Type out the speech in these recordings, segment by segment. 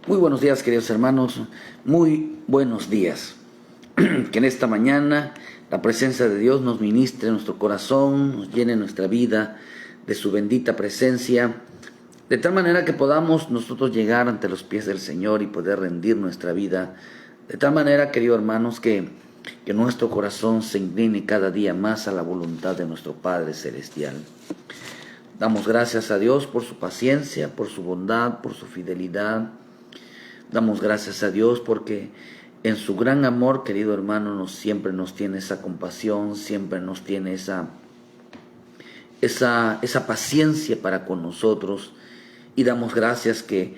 Muy buenos días, queridos hermanos, muy buenos días. Que en esta mañana la presencia de Dios nos ministre en nuestro corazón, nos llene nuestra vida de su bendita presencia, de tal manera que podamos nosotros llegar ante los pies del Señor y poder rendir nuestra vida, de tal manera, queridos hermanos, que nuestro corazón se incline cada día más a la voluntad de nuestro Padre Celestial. Damos gracias a Dios por su paciencia, por su bondad, por su fidelidad. Damos gracias a Dios porque en su gran amor, querido hermano, siempre nos tiene esa compasión, siempre nos tiene esa paciencia para con nosotros. Y damos gracias que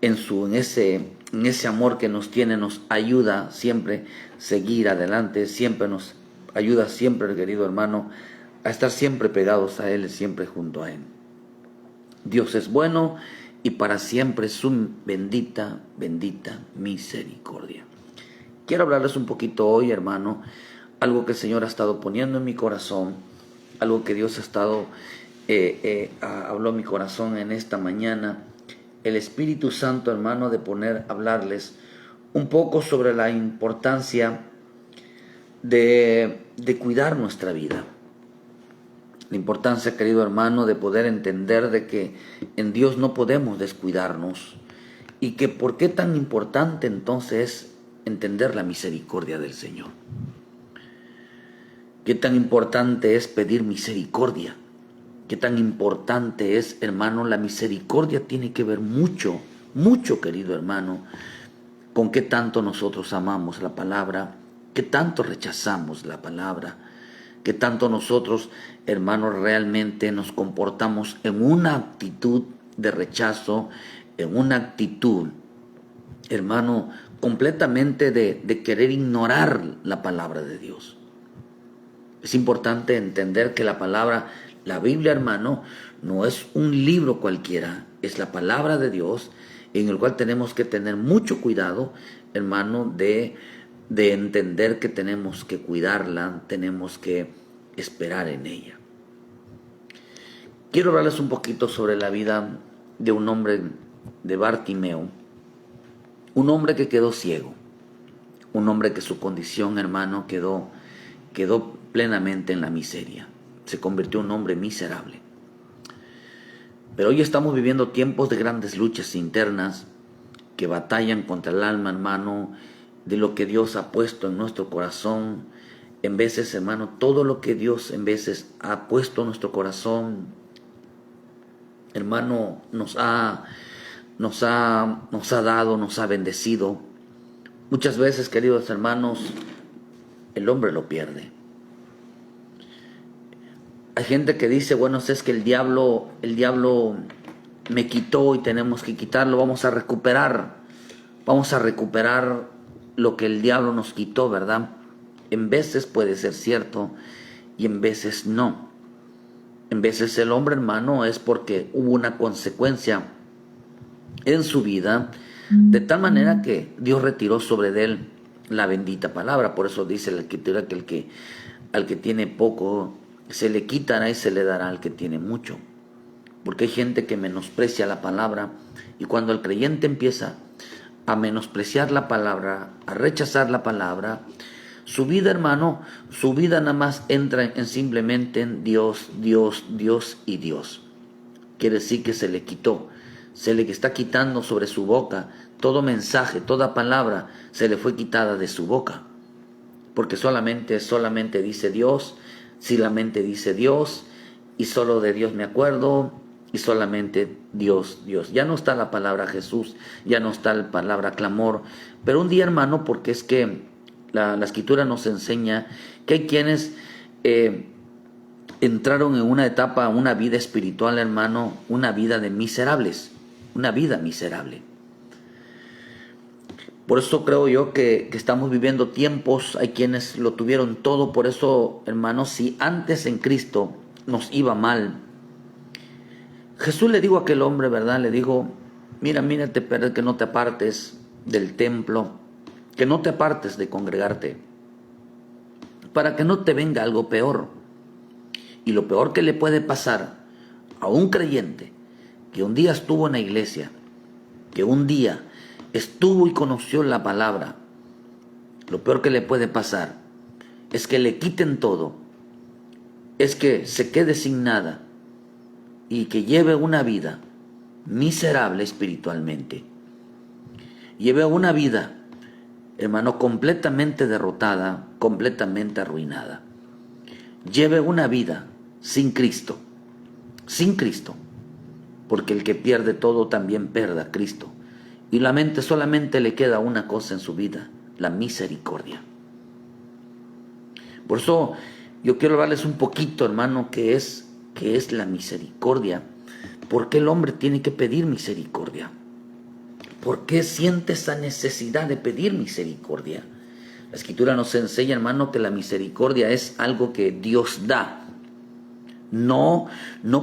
en ese amor que nos tiene, nos ayuda siempre a seguir adelante, siempre nos ayuda siempre, querido hermano, a estar siempre pegados a Él, siempre junto a Él. Dios es bueno y para siempre su bendita misericordia. Quiero hablarles un poquito hoy, hermano, algo que el Señor ha estado poniendo en mi corazón, algo que Dios ha estado, habló en mi corazón en esta mañana, el Espíritu Santo, hermano, de hablarles un poco sobre la importancia de cuidar nuestra vida. La importancia, querido hermano, de poder entender de que en Dios no podemos descuidarnos y que por qué tan importante entonces es entender la misericordia del Señor. Qué tan importante es pedir misericordia. Qué tan importante es, hermano, la misericordia tiene que ver mucho, querido hermano, con qué tanto nosotros amamos la palabra, qué tanto rechazamos la palabra, que tanto nosotros, hermanos, realmente nos comportamos en una actitud de rechazo, en una actitud, hermano, completamente de querer ignorar la palabra de Dios. Es importante entender que la Biblia, hermano, no es un libro cualquiera, es la palabra de Dios, en el cual tenemos que tener mucho cuidado, hermano, de entender que tenemos que cuidarla, tenemos que esperar en ella. Quiero hablarles un poquito sobre la vida de un hombre, de Bartimeo, un hombre que quedó ciego, un hombre que su condición, hermano, quedó plenamente en la miseria, se convirtió en un hombre miserable. Pero hoy estamos viviendo tiempos de grandes luchas internas que batallan contra el alma, hermano, de lo que Dios ha puesto en nuestro corazón. En veces, hermano, todo lo que Dios en veces ha puesto en nuestro corazón, hermano, nos ha dado, nos ha bendecido. Muchas veces, queridos hermanos, el hombre lo pierde. Hay gente que dice, bueno, es que el diablo me quitó y tenemos que quitarlo, vamos a recuperar lo que el diablo nos quitó, ¿verdad? En veces puede ser cierto y en veces no. En veces el hombre, hermano, es porque hubo una consecuencia en su vida, de tal manera que Dios retiró sobre de él la bendita palabra. Por eso dice la Escritura que al que tiene poco se le quitará y se le dará al que tiene mucho. Porque hay gente que menosprecia la palabra, y cuando el creyente empieza a menospreciar la palabra, a rechazar la palabra, su vida, hermano, su vida nada más entra en simplemente en Dios, Dios, Dios y Dios. Quiere decir que se le está quitando sobre su boca todo mensaje, toda palabra se le fue quitada de su boca. Porque solamente dice Dios, solamente dice Dios, y solo de Dios me acuerdo, y solamente Dios, Dios. Ya no está la palabra Jesús, ya no está la palabra clamor. Pero un día, hermano, porque es que la Escritura nos enseña que hay quienes entraron en una etapa, una vida espiritual, hermano, una vida de miserables, una vida miserable. Por eso creo yo que estamos viviendo tiempos, hay quienes lo tuvieron todo. Por eso, hermanos, si antes en Cristo nos iba mal, Jesús le dijo a aquel hombre, ¿verdad? Le dijo, mírate, pero que no te apartes del templo, que no te apartes de congregarte, para que no te venga algo peor. Y lo peor que le puede pasar a un creyente que un día estuvo en la iglesia, que un día estuvo y conoció la palabra, lo peor que le puede pasar es que le quiten todo, es que se quede sin nada y que lleve una vida miserable espiritualmente. Lleve una vida, hermano, completamente derrotada, completamente arruinada. Lleve una vida sin Cristo, porque el que pierde todo también pierde a Cristo. Y la mente solamente le queda una cosa en su vida, la misericordia. Por eso yo quiero hablarles un poquito, hermano, qué es la misericordia. ¿Por qué el hombre tiene que pedir misericordia? ¿Por qué siente esa necesidad de pedir misericordia? La Escritura nos enseña, hermano, que la misericordia es algo que Dios da. No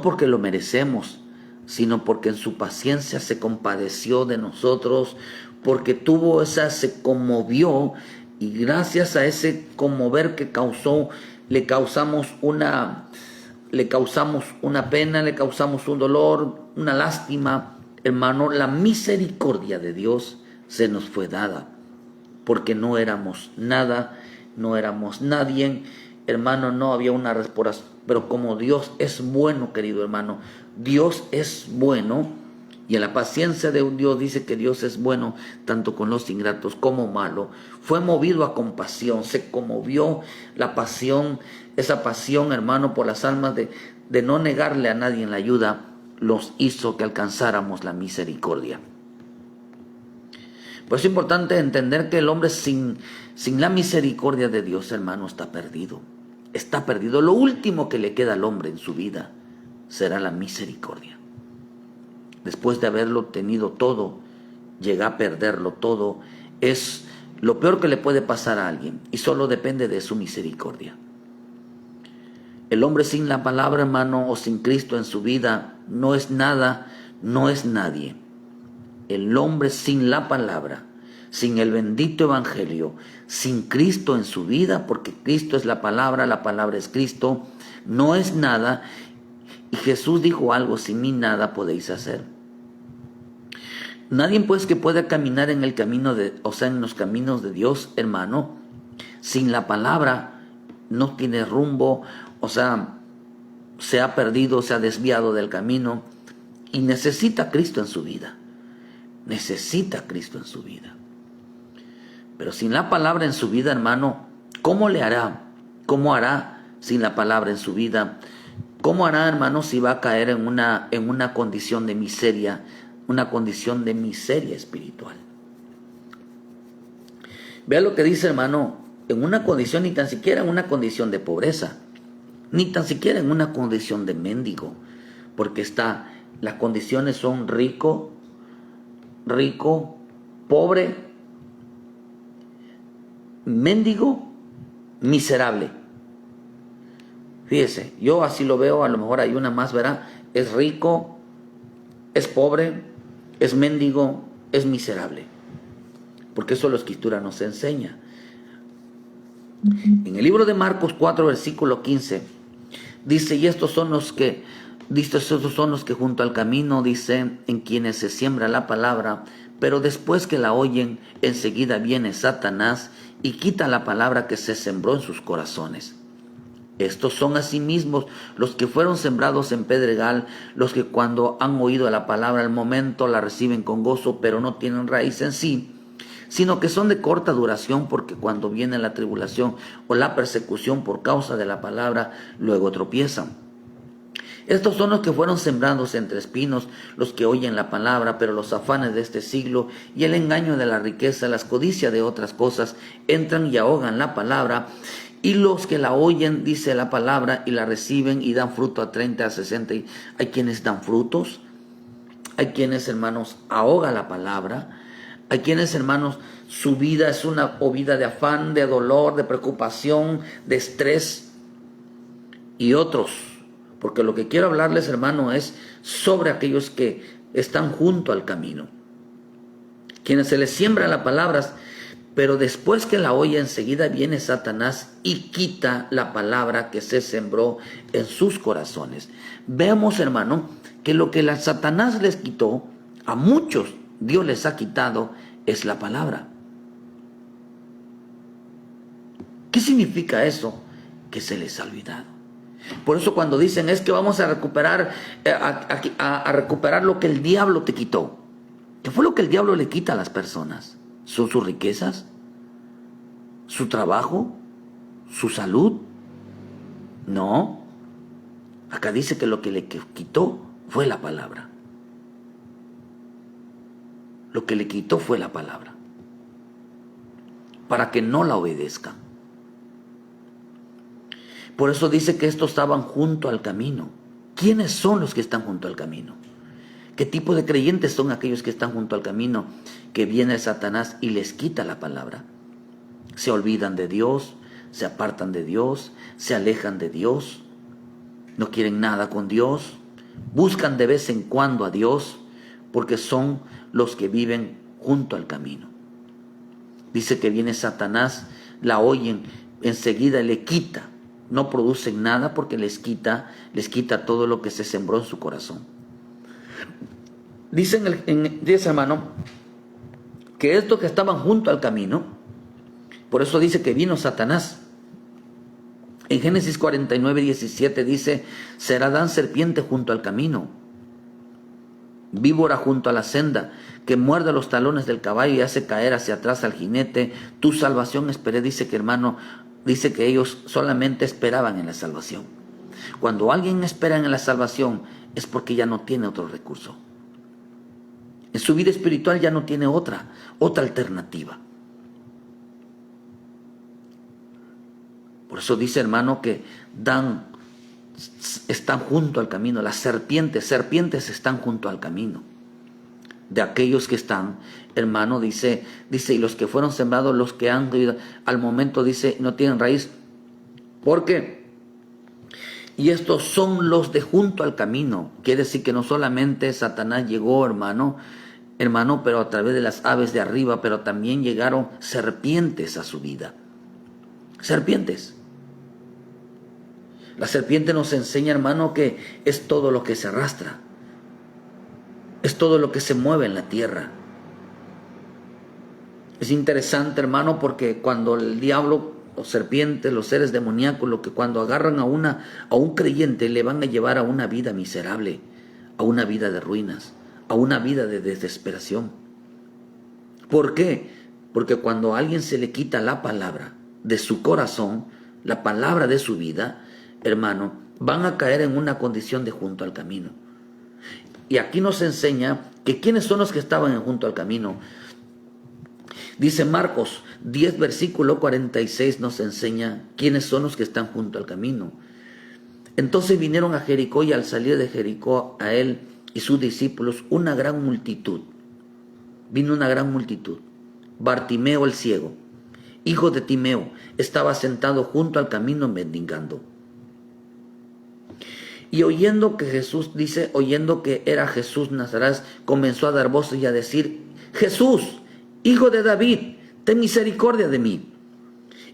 porque lo merecemos, sino porque en su paciencia se compadeció de nosotros, porque se conmovió, y gracias a ese conmover que causó, le causamos una pena, le causamos un dolor, una lástima. Hermano, la misericordia de Dios se nos fue dada, porque no éramos nada, no éramos nadie, hermano, no había una respuesta. Pero como Dios es bueno, querido hermano, Dios es bueno, y en la paciencia de un Dios dice que Dios es bueno tanto con los ingratos como malos. Fue movido a compasión, se conmovió la pasión, esa pasión, hermano, por las almas de no negarle a nadie en la ayuda, los hizo que alcanzáramos la misericordia. Pues es importante entender que el hombre sin la misericordia de Dios, hermano, está perdido. Está perdido. Lo último que le queda al hombre en su vida será la misericordia. Después de haberlo tenido todo, llega a perderlo todo. Es lo peor que le puede pasar a alguien, y solo depende de su misericordia. El hombre sin la palabra, hermano, o sin Cristo en su vida, no es nada, no es nadie. El hombre sin la palabra, sin el bendito evangelio, sin Cristo en su vida, porque Cristo es la palabra es Cristo, no es nada. Y Jesús dijo algo: sin mí nada podéis hacer. Nadie pues que pueda caminar en el camino en los caminos de Dios, hermano, sin la palabra, no tiene rumbo, se ha perdido, se ha desviado del camino, y necesita a Cristo en su vida. Necesita a Cristo en su vida. Pero sin la palabra en su vida, hermano, ¿cómo le hará? ¿Cómo hará sin la palabra en su vida? ¿Cómo hará, hermano, si va a caer en una condición de miseria, una condición de miseria espiritual? Vea lo que dice, hermano, en una condición, ni tan siquiera en una condición de pobreza, ni tan siquiera en una condición de mendigo, porque las condiciones son rico, pobre, mendigo, miserable. Fíjese, yo así lo veo, a lo mejor hay una más, verá, es rico, es pobre, es mendigo, es miserable. Porque eso la Escritura nos enseña. En el libro de Marcos 4, versículo 15, dice: y estos son los que junto al camino, dice, en quienes se siembra la palabra, pero después que la oyen, enseguida viene Satanás y quita la palabra que se sembró en sus corazones. Estos son asimismo los que fueron sembrados en pedregal, los que cuando han oído la palabra al momento la reciben con gozo, pero no tienen raíz en sí, sino que son de corta duración, porque cuando viene la tribulación o la persecución por causa de la palabra, luego tropiezan. Estos son los que fueron sembrados entre espinos, los que oyen la palabra, pero los afanes de este siglo y el engaño de la riqueza, las codicias de otras cosas, entran y ahogan la palabra. Y los que la oyen, dice la palabra, y la reciben y dan fruto a 30, a 60. Hay quienes dan frutos, hay quienes, hermanos, ahoga la palabra. Hay quienes, hermanos, su vida es una vida de afán, de dolor, de preocupación, de estrés. Y otros, porque lo que quiero hablarles, hermano, es sobre aquellos que están junto al camino, quienes se les siembra la palabra, pero después que la oye, enseguida viene Satanás y quita la palabra que se sembró en sus corazones. Vemos, hermano, que lo que Satanás les quitó, a muchos Dios les ha quitado es la palabra. ¿Qué significa eso? Que se les ha olvidado. Por eso cuando dicen es que vamos a recuperar, a recuperar lo que el diablo te quitó. ¿Qué fue lo que el diablo le quita a las personas? ¿Son sus riquezas? ¿Su trabajo? ¿Su salud? No. Acá dice que lo que le quitó fue la palabra. Lo que le quitó fue la palabra. Para que no la obedezcan. Por eso dice que estos estaban junto al camino. ¿Quiénes son los que están junto al camino? ¿Qué tipo de creyentes son aquellos que están junto al camino? Que viene Satanás y les quita la palabra. Se olvidan de Dios, se apartan de Dios, se alejan de Dios, no quieren nada con Dios, buscan de vez en cuando a Dios, porque son los que viven junto al camino. Dice que viene Satanás, la oyen, enseguida le quita. No producen nada porque les quita todo lo que se sembró en su corazón. Dice dice hermano, que estos que estaban junto al camino, por eso dice que vino Satanás. En Génesis 49:17 dice, será Dan serpiente junto al camino, víbora junto a la senda, que muerde los talones del caballo y hace caer hacia atrás al jinete. Tu salvación esperé. Dice que hermano, dice que ellos solamente esperaban en la salvación. Cuando alguien espera en la salvación es porque ya no tiene otro recurso. En su vida espiritual ya no tiene otra alternativa. Por eso dice hermano que Dan están junto al camino. Las serpientes están junto al camino. De aquellos que están, hermano, dice, y los que fueron sembrados, los que han al momento, dice, no tienen raíz. ¿Por qué? Y estos son los de junto al camino. Quiere decir que no solamente Satanás llegó, hermano, pero a través de las aves de arriba, pero también llegaron serpientes a su vida. Serpientes. La serpiente nos enseña, hermano, que es todo lo que se arrastra. Es todo lo que se mueve en la tierra. Es interesante, hermano, porque cuando el diablo, los serpientes, los seres demoníacos, lo que cuando agarran a un creyente le van a llevar a una vida miserable, a una vida de ruinas, a una vida de desesperación. ¿Por qué? Porque cuando a alguien se le quita la palabra de su corazón, la palabra de su vida, hermano, van a caer en una condición de junto al camino. Y aquí nos enseña que quiénes son los que estaban junto al camino. Dice Marcos 10, versículo 46, nos enseña quiénes son los que están junto al camino. Entonces vinieron a Jericó, y al salir de Jericó a él y sus discípulos una gran multitud. Vino una gran multitud. Bartimeo el ciego, hijo de Timeo, estaba sentado junto al camino mendigando. Y oyendo que era Jesús Nazaret, comenzó a dar voces y a decir, Jesús, hijo de David, ten misericordia de mí.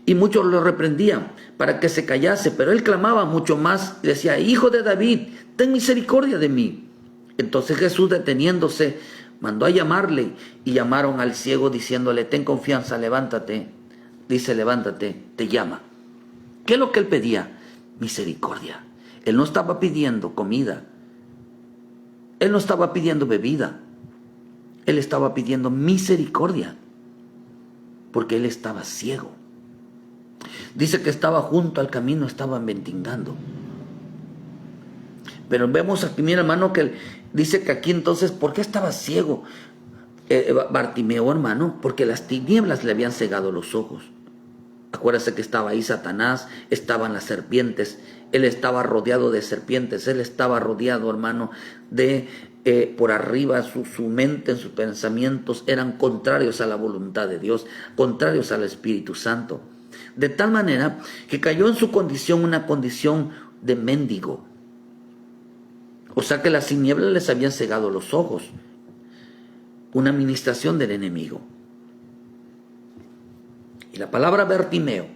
Y muchos lo reprendían para que se callase, pero él clamaba mucho más y decía, Hijo de David, ten misericordia de mí. Entonces Jesús, deteniéndose, mandó a llamarle, y llamaron al ciego diciéndole, ten confianza, levántate. Dice, levántate, te llama. ¿Qué es lo que él pedía? Misericordia. Él no estaba pidiendo comida. Él no estaba pidiendo bebida. Él estaba pidiendo misericordia, porque él estaba ciego. Dice que estaba junto al camino, estaba mendigando. Pero vemos aquí, mi hermano, que dice que aquí entonces, ¿por qué estaba ciego Bartimeo, hermano? Porque las tinieblas le habían cegado los ojos. Acuérdate que estaba ahí Satanás, estaban las serpientes. Él estaba rodeado de serpientes. Él estaba rodeado, hermano, de por arriba su mente, sus pensamientos eran contrarios a la voluntad de Dios, contrarios al Espíritu Santo. De tal manera que cayó en su condición, una condición de mendigo. O sea que las tinieblas les habían cegado los ojos. Una administración del enemigo. Y la palabra Bartimeo,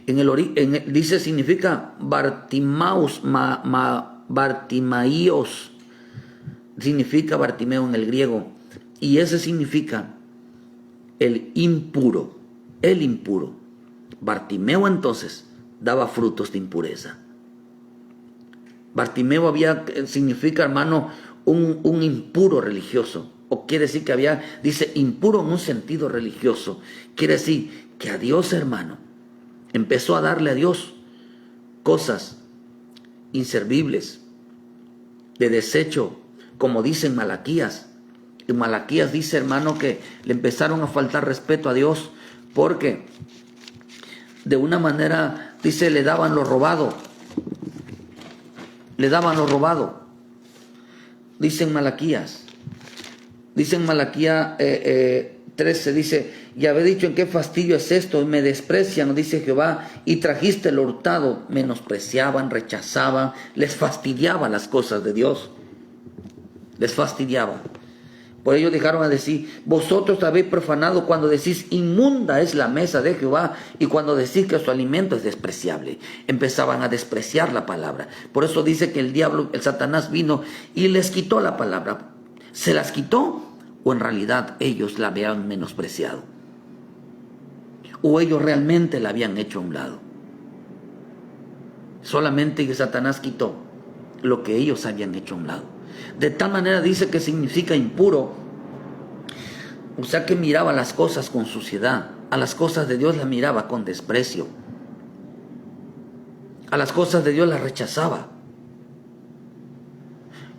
dice, significa Bartimaos, Bartimaios, significa Bartimeo en el griego. Y ese significa el impuro, el impuro. Bartimeo entonces daba frutos de impureza. Bartimeo significa, hermano, un impuro religioso. O quiere decir que dice impuro en un sentido religioso. Quiere decir que a Dios, hermano, empezó a darle a Dios cosas inservibles, de desecho, como dice en Malaquías. En Malaquías dice, hermano, que le empezaron a faltar respeto a Dios porque de una manera, dice, le daban lo robado. Le daban lo robado. Dice en Malaquías. Dice en Malaquías 13, dice, y habéis dicho en qué fastidio es esto, y me desprecian, dice Jehová, y trajiste lo hurtado. Menospreciaban, rechazaban, les fastidiaba las cosas de Dios. Les fastidiaba. Por ello dejaron a decir, vosotros habéis profanado cuando decís inmunda es la mesa de Jehová y cuando decís que su alimento es despreciable. Empezaban a despreciar la palabra. Por eso dice que el diablo, el Satanás vino y les quitó la palabra. ¿Se las quitó o en realidad ellos la habían menospreciado? ¿O ellos realmente la habían hecho a un lado? Solamente que Satanás quitó lo que ellos habían hecho a un lado. De tal manera dice que significa impuro, o sea que miraba las cosas con suciedad, a las cosas de Dios las miraba con desprecio, a las cosas de Dios las rechazaba.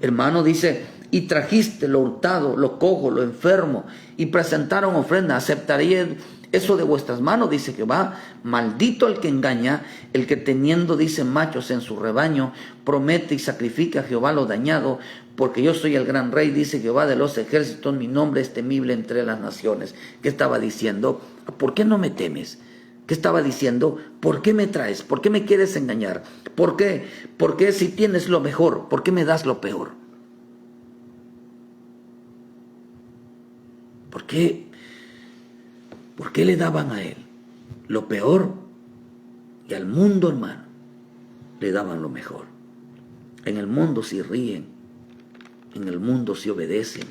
Hermano, dice, y trajiste lo hurtado, lo cojo, lo enfermo, y presentaron ofrenda, aceptaría eso de vuestras manos, dice Jehová. Maldito el que engaña, el que teniendo, dice, machos en su rebaño, promete y sacrifica a Jehová lo dañado, porque yo soy el gran rey, dice Jehová de los ejércitos, mi nombre es temible entre las naciones. ¿Qué estaba diciendo? ¿Por qué no me temes? ¿Qué estaba diciendo? ¿Por qué me traes? ¿Por qué me quieres engañar? ¿Por qué? ¿Por qué si tienes lo mejor? ¿Por qué me das lo peor? ¿Por qué? ¿Por qué le daban a él lo peor y al mundo, hermano, le daban lo mejor? En el mundo sí ríen, en el mundo sí obedecen,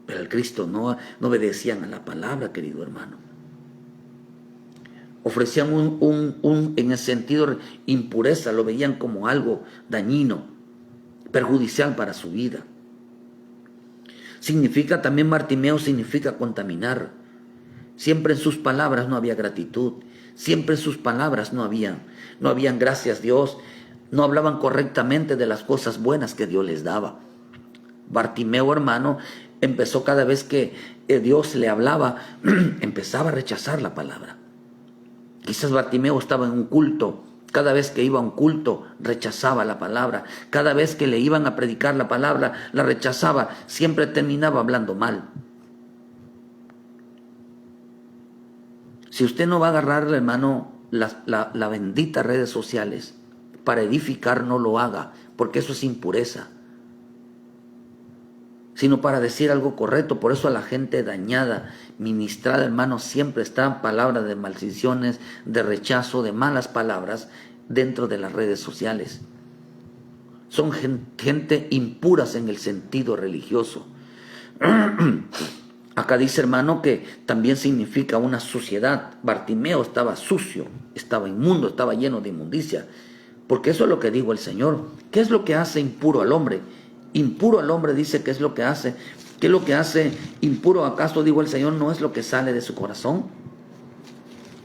pero al Cristo no obedecían a la palabra, querido hermano. Ofrecían en el sentido impureza, lo veían como algo dañino, perjudicial para su vida. Significa también, Bartimeo significa contaminar. Siempre en sus palabras no había gratitud. Siempre en sus palabras no habían gracias a Dios. No hablaban correctamente de las cosas buenas que Dios les daba. Bartimeo, hermano, empezó cada vez que Dios le hablaba, empezaba a rechazar la palabra. Quizás Bartimeo estaba en un culto. Cada vez que iba a un culto, rechazaba la palabra. Cada vez que le iban a predicar la palabra, la rechazaba. Siempre terminaba hablando mal. Si usted no va a agarrar, hermano, la bendita redes sociales para edificar, no lo haga, porque eso es impureza. Sino para decir algo correcto. Por eso a la gente dañada, ministrada, hermano, siempre están palabras de maldiciones, de rechazo, de malas palabras dentro de las redes sociales. Son gente impuras en el sentido religioso. Acá dice, hermano, que también significa una suciedad. Bartimeo estaba sucio, estaba inmundo, estaba lleno de inmundicia. Porque eso es lo que dijo el Señor. ¿Qué es lo que hace impuro al hombre? Impuro al hombre, dice, ¿qué es lo que hace? ¿Qué es lo que hace impuro? ¿Acaso, dijo el Señor, no es lo que sale de su corazón?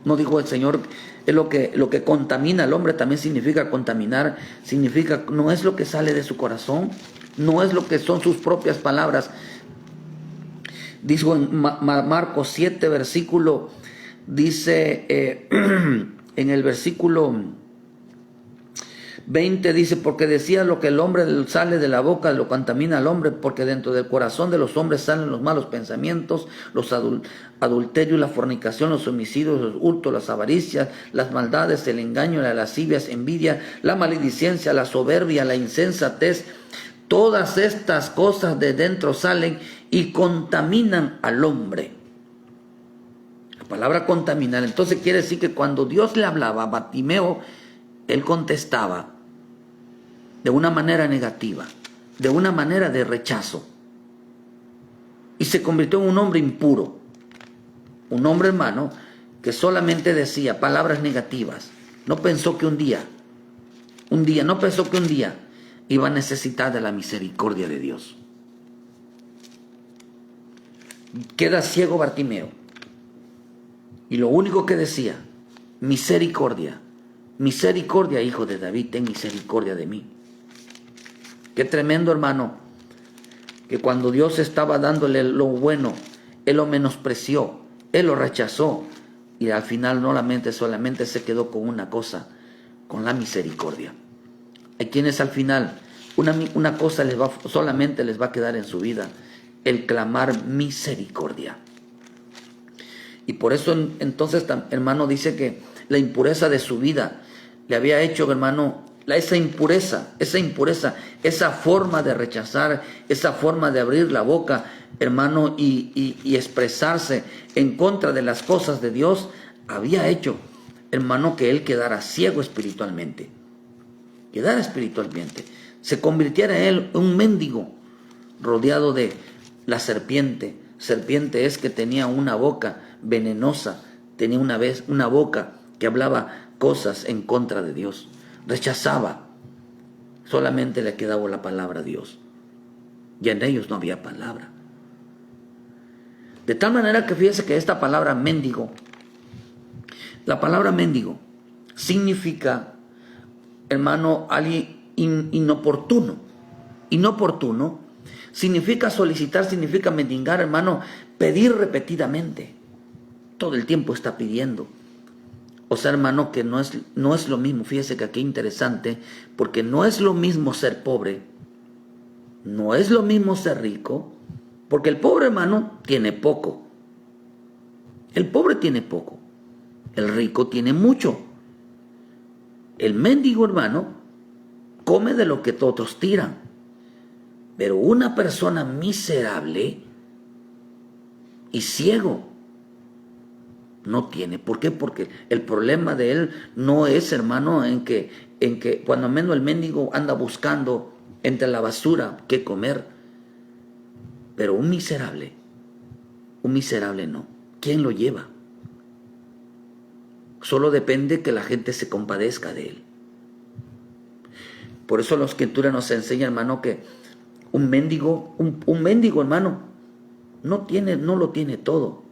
No dijo el Señor, es lo que contamina al hombre, también significa contaminar, significa, no es lo que sale de su corazón, no es lo que son sus propias palabras. Dijo en Marcos 7, versículo, dice en el versículo 20, dice, porque decía lo que el hombre sale de la boca, lo contamina al hombre, porque dentro del corazón de los hombres salen los malos pensamientos, los adulterios, la fornicación, los homicidios, los hurtos, las avaricias, las maldades, el engaño, las lascivias, envidia, la maledicencia, la soberbia, la insensatez. Todas estas cosas de dentro salen y contaminan al hombre. La palabra contaminar, entonces quiere decir que cuando Dios le hablaba a Bartimeo, él contestaba de una manera negativa, de una manera de rechazo, y se convirtió en un hombre impuro. Un hombre, hermano, que solamente decía palabras negativas. No pensó que un día iba a necesitar de la misericordia de Dios. Queda ciego Bartimeo. Y lo único que decía, misericordia, misericordia, hijo de David, ten misericordia de mí. Qué tremendo, hermano, que cuando Dios estaba dándole lo bueno, Él lo menospreció, Él lo rechazó, y al final solamente se quedó con una cosa, con la misericordia. Hay quienes al final, una cosa solamente les va a quedar en su vida, el clamar misericordia. Y por eso entonces, hermano, dice que la impureza de su vida le había hecho, hermano, esa impureza, esa forma de rechazar, esa forma de abrir la boca, hermano, y expresarse en contra de las cosas de Dios, había hecho, hermano, que él quedara ciego espiritualmente. Se convirtiera él en un mendigo rodeado de la serpiente. Serpiente es que tenía una boca venenosa, tenía una boca que hablaba cosas en contra de Dios. Rechazaba, solamente le quedaba la palabra a Dios, y en ellos no había palabra. De tal manera que fíjense que esta palabra mendigo, la palabra mendigo significa, hermano, alguien inoportuno. Inoportuno significa solicitar, significa mendigar, hermano, pedir repetidamente. Todo el tiempo está pidiendo. O sea, hermano, que no es lo mismo. Fíjese que aquí interesante, porque no es lo mismo ser pobre, no es lo mismo ser rico, porque el pobre, hermano, tiene poco. El pobre tiene poco, el rico tiene mucho. El mendigo, hermano, come de lo que otros tiran. Pero una persona miserable y ciego no tiene. ¿Por qué? Porque el problema de él no es, hermano, en que cuando menos el mendigo anda buscando entre la basura qué comer. Pero un miserable no. ¿Quién lo lleva? Solo depende que la gente se compadezca de él. Por eso la Escritura nos enseña, hermano, que un mendigo, hermano, no lo tiene todo.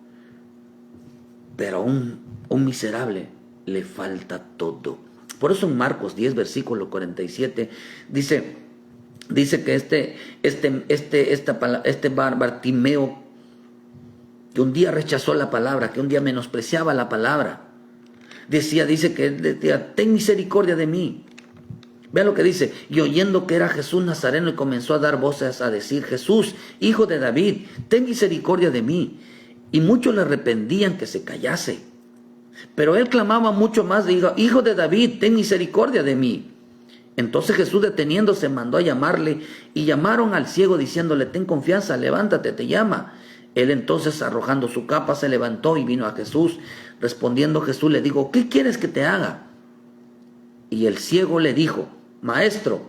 Pero a un miserable le falta todo. Por eso en Marcos 10, versículo 47, dice que Bartimeo, que un día rechazó la palabra, que un día menospreciaba la palabra, dice que él decía, ten misericordia de mí. Vean lo que dice, y oyendo que era Jesús Nazareno, y comenzó a dar voces a decir, Jesús, hijo de David, ten misericordia de mí. Y muchos le arrepentían que se callase. Pero él clamaba mucho más, dijo, hijo de David, ten misericordia de mí. Entonces Jesús, deteniéndose, mandó a llamarle, y llamaron al ciego diciéndole, ten confianza, levántate, te llama. Él entonces, arrojando su capa, se levantó y vino a Jesús. Respondiendo Jesús le dijo, ¿qué quieres que te haga? Y el ciego le dijo, Maestro,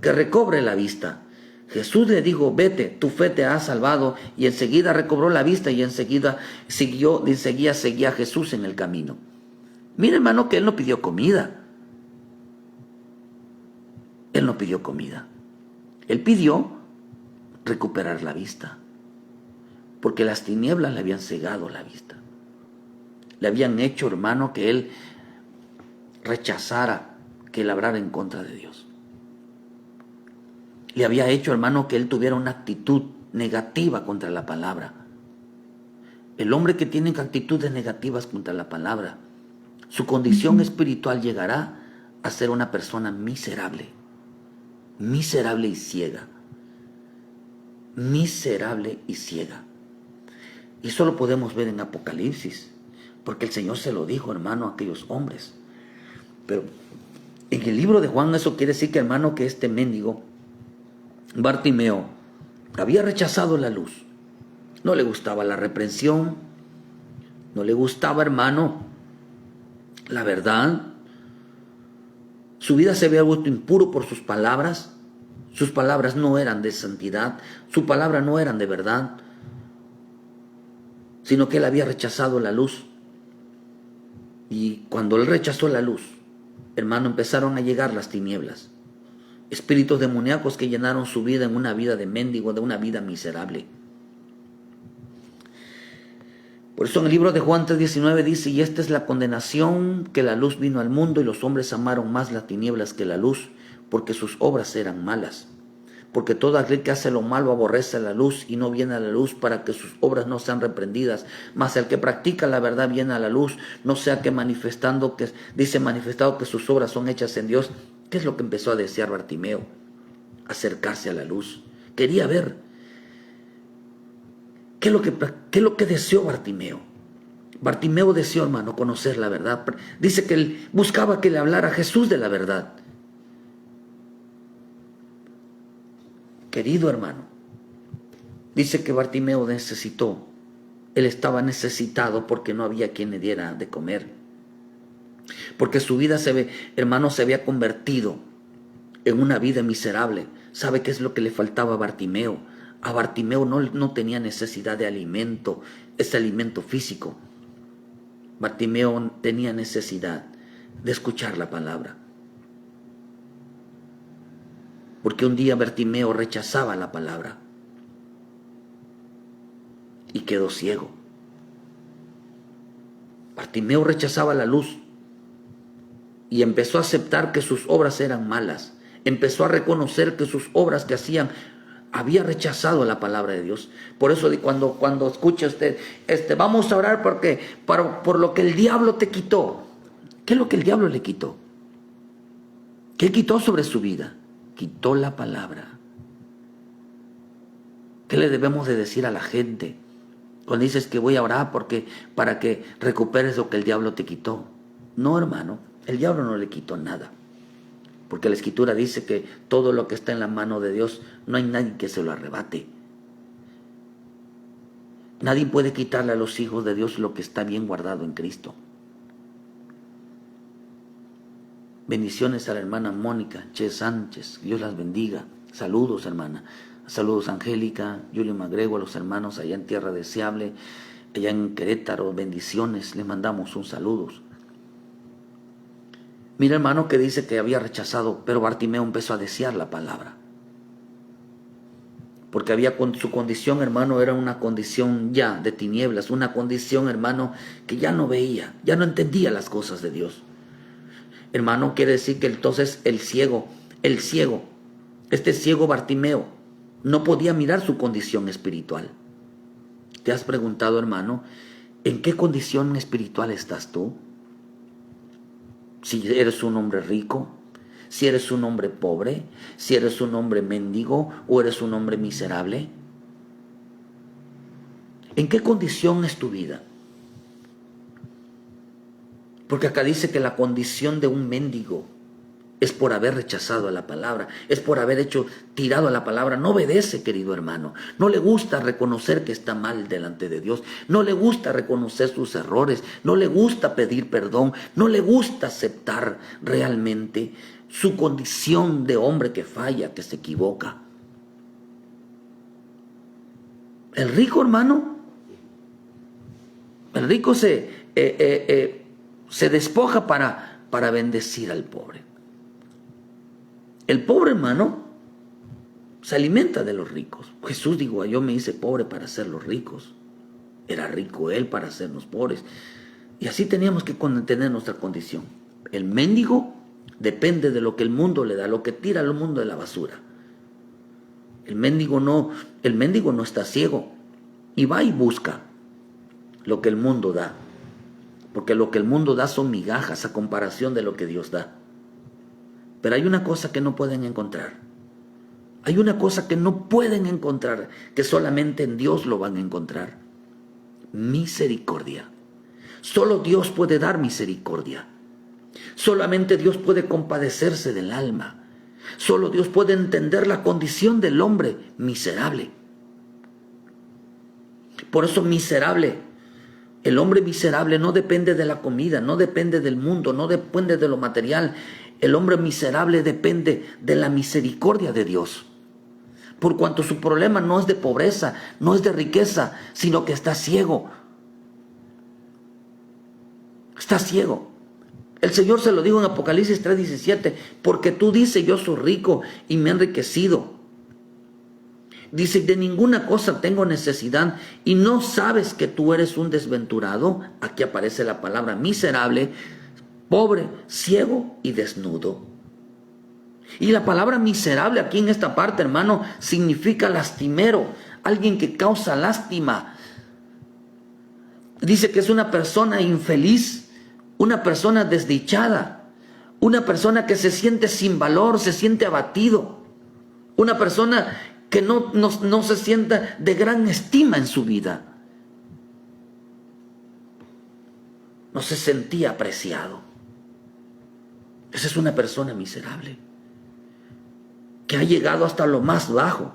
que recobre la vista. Jesús le dijo, vete, tu fe te ha salvado. Y enseguida recobró la vista y enseguida seguía a Jesús en el camino. Mira, hermano, que él no pidió comida. Él no pidió comida. Él pidió recuperar la vista. Porque las tinieblas le habían cegado la vista. Le habían hecho, hermano, que él rechazara, que él hablara en contra de Dios. Le había hecho, hermano, que él tuviera una actitud negativa contra la palabra. El hombre que tiene actitudes negativas contra la palabra, su condición espiritual llegará a ser una persona miserable y ciega. Miserable y ciega. Y eso lo podemos ver en Apocalipsis, porque el Señor se lo dijo, hermano, a aquellos hombres. Pero en el libro de Juan, eso quiere decir que, hermano, que este mendigo Bartimeo había rechazado la luz. No le gustaba la reprensión, no le gustaba, hermano, la verdad. Su vida se había vuelto impuro por sus palabras. Sus palabras no eran de santidad, su palabra no eran de verdad. sino que él había rechazado la luz. Y cuando él rechazó la luz, hermano, empezaron a llegar las tinieblas. Espíritus demoníacos que llenaron su vida en una vida de mendigo, de una vida miserable. Por eso en el libro de Juan 3:19 dice: y esta es la condenación, que la luz vino al mundo y los hombres amaron más las tinieblas que la luz, porque sus obras eran malas. Porque todo aquel que hace lo malo aborrece la luz y no viene a la luz para que sus obras no sean reprendidas. Mas el que practica la verdad viene a la luz, no sea que manifestado que sus obras son hechas en Dios. ¿Qué es lo que empezó a desear Bartimeo? Acercarse a la luz. Quería ver. ¿Qué es lo que deseó Bartimeo? Bartimeo deseó, hermano, conocer la verdad. Dice que él buscaba que le hablara Jesús de la verdad. Querido hermano, dice que Bartimeo necesitó. Él estaba necesitado porque no había quien le diera de comer. Porque su vida, hermano, se había convertido en una vida miserable. ¿Sabe qué es lo que le faltaba a Bartimeo? A Bartimeo no tenía necesidad de alimento, ese alimento físico. Bartimeo tenía necesidad de escuchar la palabra. Porque un día Bartimeo rechazaba la palabra y quedó ciego. Bartimeo rechazaba la luz y empezó a aceptar que sus obras eran malas. Empezó a reconocer que sus obras que hacían, había rechazado la palabra de Dios. Por eso cuando escucha usted, vamos a orar por lo que el diablo te quitó. ¿Qué es lo que el diablo le quitó? ¿Qué quitó sobre su vida? Quitó la palabra. ¿Qué le debemos de decir a la gente cuando dices que voy a orar para que recuperes lo que el diablo te quitó? No, hermano, el diablo no le quitó nada. Porque la Escritura dice que todo lo que está en la mano de Dios, no hay nadie que se lo arrebate. Nadie puede quitarle a los hijos de Dios lo que está bien guardado en Cristo. Bendiciones a la hermana Mónica Che Sánchez. Dios las bendiga. Saludos, hermana. Saludos, Angélica, Julio Magrego, a los hermanos allá en Tierra Deseable, allá en Querétaro. Bendiciones. Les mandamos un saludo. Mira, hermano, que dice que había rechazado, pero Bartimeo empezó a desear la palabra. Porque su condición, hermano, era una condición ya de tinieblas, una condición, hermano, que ya no veía, ya no entendía las cosas de Dios. Hermano, quiere decir que entonces el ciego, este ciego Bartimeo, no podía mirar su condición espiritual. ¿Te has preguntado, hermano, en qué condición espiritual estás tú? Si eres un hombre rico, si eres un hombre pobre, si eres un hombre mendigo o eres un hombre miserable. ¿En qué condición es tu vida? Porque acá dice que la condición de un mendigo es por haber rechazado a la palabra, es por haber tirado a la palabra. No obedece, querido hermano. No le gusta reconocer que está mal delante de Dios. No le gusta reconocer sus errores. No le gusta pedir perdón. No le gusta aceptar realmente su condición de hombre que falla, que se equivoca. El rico, hermano, el rico se despoja para bendecir al pobre. El pobre, hermano, se alimenta de los ricos. Jesús dijo: yo me hice pobre para hacer los ricos. Era rico él para hacernos pobres. Y así teníamos que tener nuestra condición. El mendigo depende de lo que el mundo le da, lo que tira al mundo de la basura. El mendigo no está ciego y va y busca lo que el mundo da. Porque lo que el mundo da son migajas a comparación de lo que Dios da. Pero hay una cosa que no pueden encontrar. Hay una cosa que no pueden encontrar, que solamente en Dios lo van a encontrar. Misericordia. Solo Dios puede dar misericordia. Solamente Dios puede compadecerse del alma. Solo Dios puede entender la condición del hombre miserable. Por eso miserable. El hombre miserable no depende de la comida, no depende del mundo, no depende de lo material. El hombre miserable depende de la misericordia de Dios. Por cuanto su problema no es de pobreza, no es de riqueza, sino que está ciego. Está ciego. El Señor se lo dijo en Apocalipsis 3:17, porque tú dices, yo soy rico y me he enriquecido. Dice, de ninguna cosa tengo necesidad y no sabes que tú eres un desventurado. Aquí aparece la palabra miserable, pobre, ciego y desnudo. Y la palabra miserable aquí en esta parte, hermano, significa lastimero, alguien que causa lástima. Dice que es una persona infeliz, una persona desdichada, una persona que se siente sin valor, se siente abatido, una persona que no se sienta de gran estima en su vida. No se sentía apreciado. Esa es una persona miserable, que ha llegado hasta lo más bajo.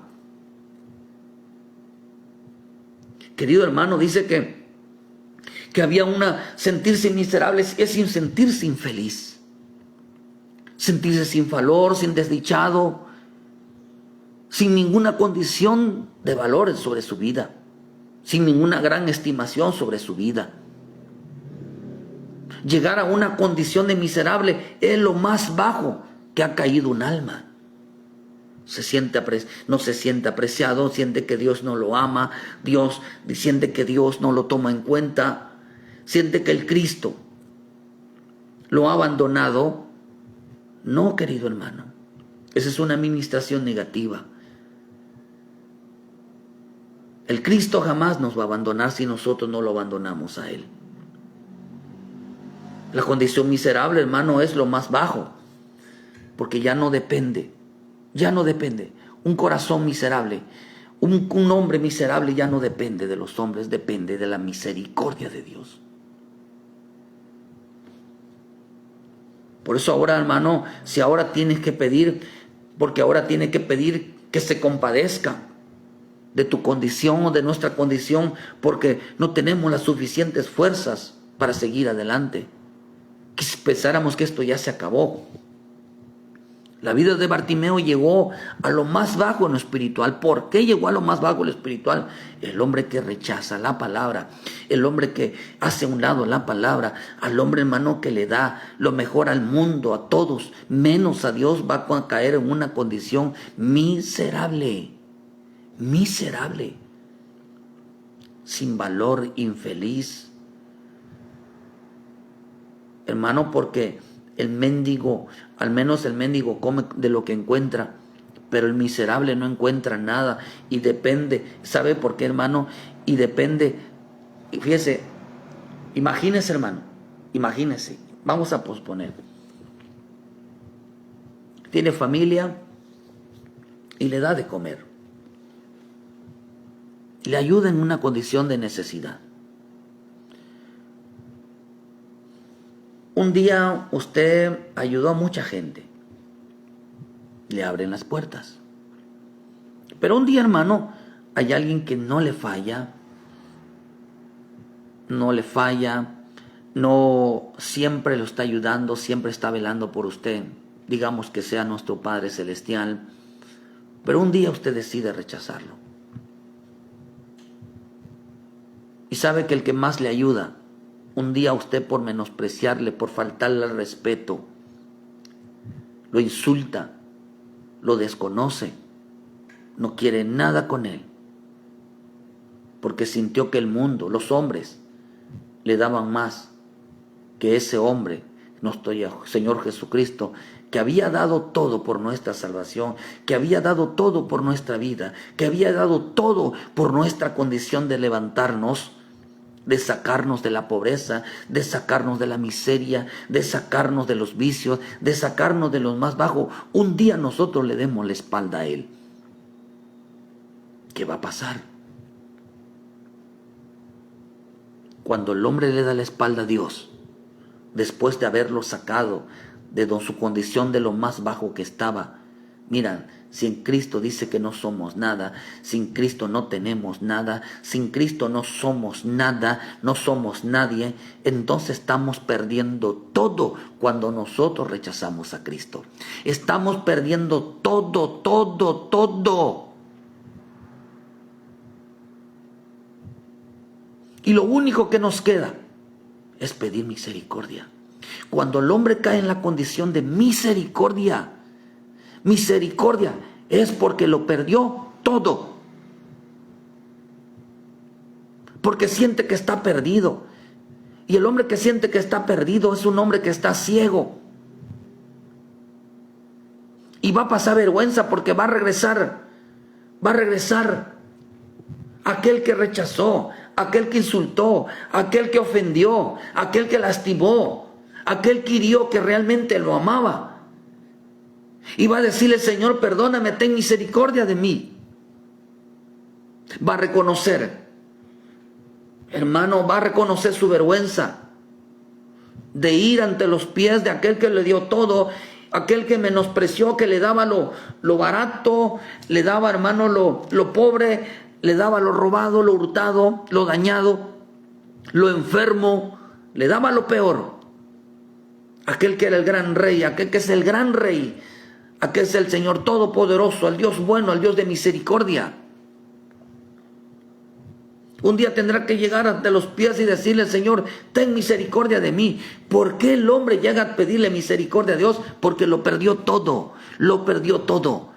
Querido hermano, dice que había sentirse miserable, es sentirse infeliz, sentirse sin valor, sin desdichado, sin ninguna condición de valores sobre su vida, sin ninguna gran estimación sobre su vida. Llegar a una condición de miserable es lo más bajo que ha caído un alma. No se siente apreciado, siente que Dios no lo ama, siente que Dios no lo toma en cuenta, siente que el Cristo lo ha abandonado. No, querido hermano, esa es una administración negativa. El Cristo jamás nos va a abandonar si nosotros no lo abandonamos a Él. La condición miserable, hermano, es lo más bajo, porque ya no depende. Un corazón miserable, un hombre miserable ya no depende de los hombres, depende de la misericordia de Dios. Por eso ahora, hermano, si ahora tienes que pedir, porque ahora tienes que pedir que se compadezca de tu condición o de nuestra condición, porque no tenemos las suficientes fuerzas para seguir adelante. Que pensáramos que esto ya se acabó. La vida de Bartimeo llegó a lo más bajo en lo espiritual. ¿Por qué llegó a lo más bajo en lo espiritual? El hombre que rechaza la palabra, el hombre que hace a un lado la palabra, al hombre, hermano, que le da lo mejor al mundo, a todos, menos a Dios, va a caer en una condición miserable, sin valor, infeliz. Hermano, porque el mendigo, al menos el mendigo come de lo que encuentra, pero el miserable no encuentra nada y depende. ¿Sabe por qué, hermano? Y depende. Y fíjese, imagínese, hermano, vamos a posponer. Tiene familia y le da de comer. Le ayuda en una condición de necesidad. Un día usted ayudó a mucha gente, le abren las puertas. Pero un día, hermano, hay alguien que no siempre lo está ayudando, siempre está velando por usted. Digamos que sea nuestro Padre Celestial, pero un día usted decide rechazarlo. Y sabe que el que más le ayuda, un día usted por menospreciarle, por faltarle al respeto, lo insulta, lo desconoce, no quiere nada con él, porque sintió que el mundo, los hombres, le daban más que ese hombre, nuestro Señor Jesucristo, que había dado todo por nuestra salvación, que había dado todo por nuestra vida, que había dado todo por nuestra condición de levantarnos, de sacarnos de la pobreza, de sacarnos de la miseria, de sacarnos de los vicios, de sacarnos de los más bajos. Un día nosotros le demos la espalda a Él. ¿Qué va a pasar? Cuando el hombre le da la espalda a Dios, después de haberlo sacado de su condición de lo más bajo que estaba, mira, si en Cristo dice que no somos nada, sin Cristo no tenemos nada, sin Cristo no somos nada, no somos nadie, entonces estamos perdiendo todo cuando nosotros rechazamos a Cristo. Estamos perdiendo todo. Y lo único que nos queda es pedir misericordia. Cuando el hombre cae en la condición de misericordia, misericordia es porque lo perdió todo. Porque siente que está perdido. Y el hombre que siente que está perdido es un hombre que está ciego. Y va a pasar vergüenza porque va a regresar aquel que rechazó, aquel que insultó, aquel que ofendió, aquel que lastimó, aquel que hirió, que realmente lo amaba. Y va a decirle: Señor, perdóname, ten misericordia de mí. Va a reconocer, hermano, va a reconocer su vergüenza de ir ante los pies de aquel que le dio todo, aquel que menospreció, que le daba lo barato, le daba, hermano, lo pobre, le daba lo robado, lo hurtado, lo dañado, lo enfermo, le daba lo peor. Aquel que era el gran rey, aquel que es el gran rey, aquel es el Señor Todopoderoso, el Dios bueno, el Dios de misericordia. Un día tendrá que llegar ante los pies y decirle: Señor, ten misericordia de mí. ¿Por qué el hombre llega a pedirle misericordia a Dios? Porque lo perdió todo, lo perdió todo.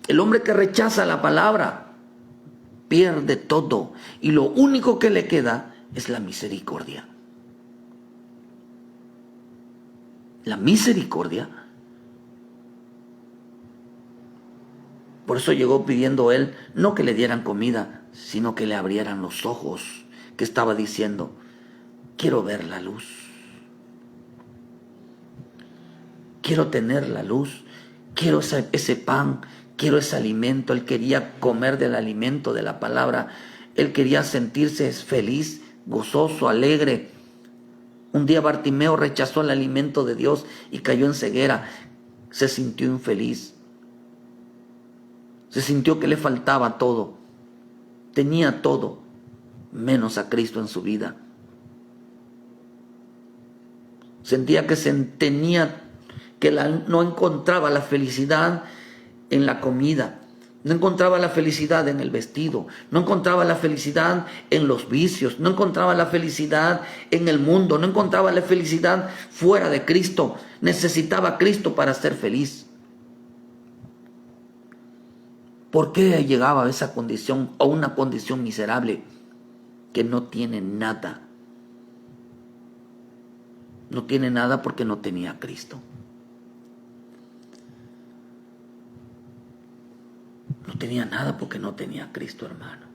El hombre que rechaza la palabra pierde todo, y lo único que le queda es la misericordia. La misericordia. Por eso llegó pidiendo él, no que le dieran comida, sino que le abrieran los ojos, que estaba diciendo: quiero ver la luz, quiero tener la luz, quiero ese pan, quiero ese alimento. Él quería comer del alimento de la palabra, él quería sentirse feliz, gozoso, alegre. Un día Bartimeo rechazó el alimento de Dios y cayó en ceguera, se sintió infeliz, se sintió que le faltaba todo. Tenía todo, menos a Cristo en su vida. Sentía que no encontraba la felicidad en la comida, no encontraba la felicidad en el vestido, no encontraba la felicidad en los vicios, no encontraba la felicidad en el mundo, no encontraba la felicidad fuera de Cristo. Necesitaba a Cristo para ser feliz. ¿Por qué llegaba a esa condición, a una condición miserable? Que no tiene nada. No tiene nada porque no tenía a Cristo. No tenía nada porque no tenía a Cristo, hermano.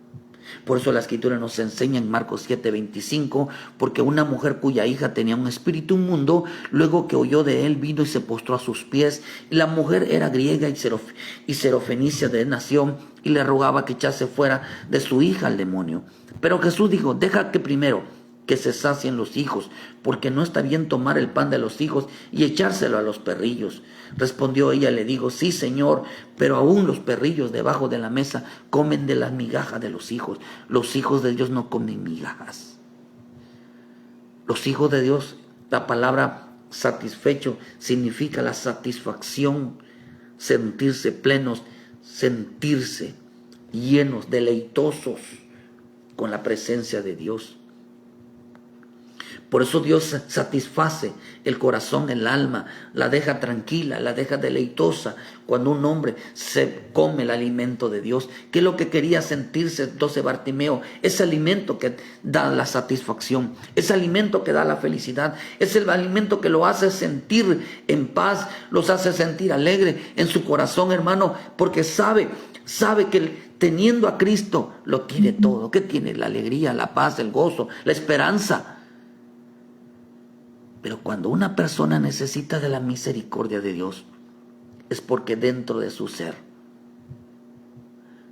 Por eso la Escritura nos enseña en Marcos 7:25, porque una mujer cuya hija tenía un espíritu inmundo, luego que oyó de él, vino y se postró a sus pies. Y la mujer era griega y serofenicia de nación, y le rogaba que echase fuera de su hija al demonio. Pero Jesús dijo: deja que primero que se sacien los hijos, porque no está bien tomar el pan de los hijos y echárselo a los perrillos. Respondió ella, le dijo: sí, Señor, pero aún los perrillos debajo de la mesa comen de las migajas de los hijos. Los hijos de Dios no comen migajas. Los hijos de Dios, la palabra satisfecho significa la satisfacción, sentirse plenos, sentirse llenos, deleitosos con la presencia de Dios. Por eso Dios satisface el corazón, el alma, la deja tranquila, la deja deleitosa cuando un hombre se come el alimento de Dios. ¿Qué es lo que quería sentirse entonces Bartimeo? Ese alimento que da la satisfacción, ese alimento que da la felicidad, es el alimento que lo hace sentir en paz, los hace sentir alegre en su corazón, hermano, porque sabe que teniendo a Cristo lo tiene todo. ¿Qué tiene? La alegría, la paz, el gozo, la esperanza. Pero cuando una persona necesita de la misericordia de Dios, es porque dentro de su ser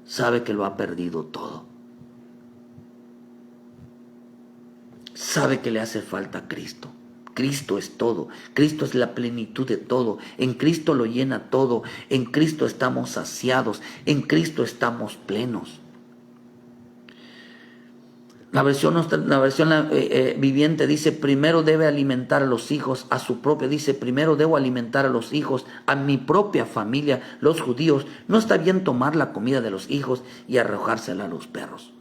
sabe que lo ha perdido todo. Sabe que le hace falta a Cristo. Cristo es todo. Cristo es la plenitud de todo. En Cristo lo llena todo. En Cristo estamos saciados. En Cristo estamos plenos. La versión viviente dice: primero debe alimentar a los hijos, a su propia. Dice: primero debo alimentar a los hijos, a mi propia familia, los judíos. No está bien tomar la comida de los hijos y arrojársela a los perros.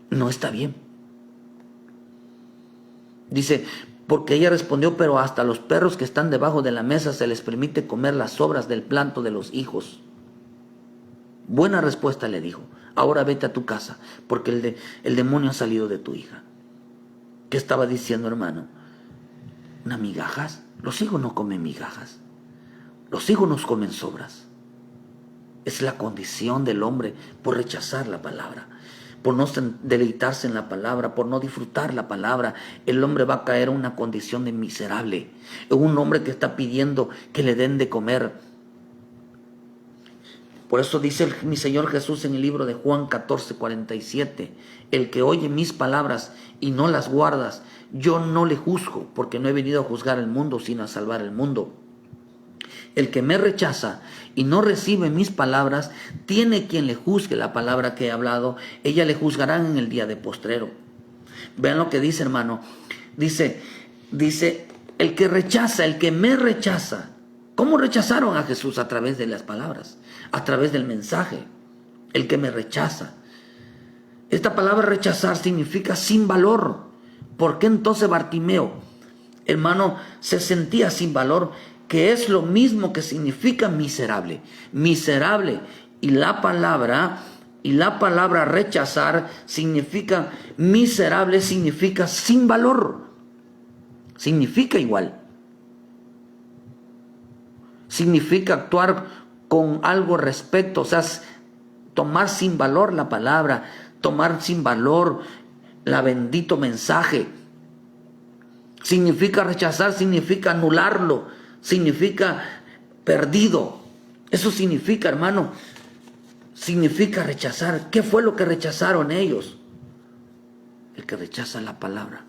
No está bien. Dice, porque ella respondió, pero hasta los perros que están debajo de la mesa se les permite comer las sobras del plato de los hijos. Buena respuesta, le dijo. Ahora vete a tu casa, porque el demonio ha salido de tu hija. ¿Qué estaba diciendo, hermano? ¿Unas migajas? Los hijos no comen migajas. Los hijos no comen sobras. Es la condición del hombre por rechazar la palabra, por no deleitarse en la palabra, por no disfrutar la palabra. El hombre va a caer en una condición de miserable. Es un hombre que está pidiendo que le den de comer. Por eso dice mi Señor Jesús en el libro de Juan 14:47, el que oye mis palabras y no las guardas, yo no le juzgo, porque no he venido a juzgar el mundo, sino a salvar el mundo. El que me rechaza y no recibe mis palabras, tiene quien le juzgue la palabra que he hablado, ella le juzgarán en el día de postrero. Vean lo que dice, hermano. Dice, el que rechaza, el que me rechaza. ¿Cómo rechazaron a Jesús? A través de las palabras, a través del mensaje. El que me rechaza. Esta palabra rechazar significa sin valor. ¿Por qué entonces Bartimeo, hermano, se sentía sin valor? Que es lo mismo que significa miserable. Miserable. Y la palabra rechazar significa miserable, significa sin valor. Significa igual. Significa actuar con algo respecto, o sea, tomar sin valor la palabra, tomar sin valor la bendito mensaje. Significa rechazar, significa anularlo, significa perdido. Eso significa, hermano, significa rechazar. ¿Qué fue lo que rechazaron ellos? El que rechaza la palabra,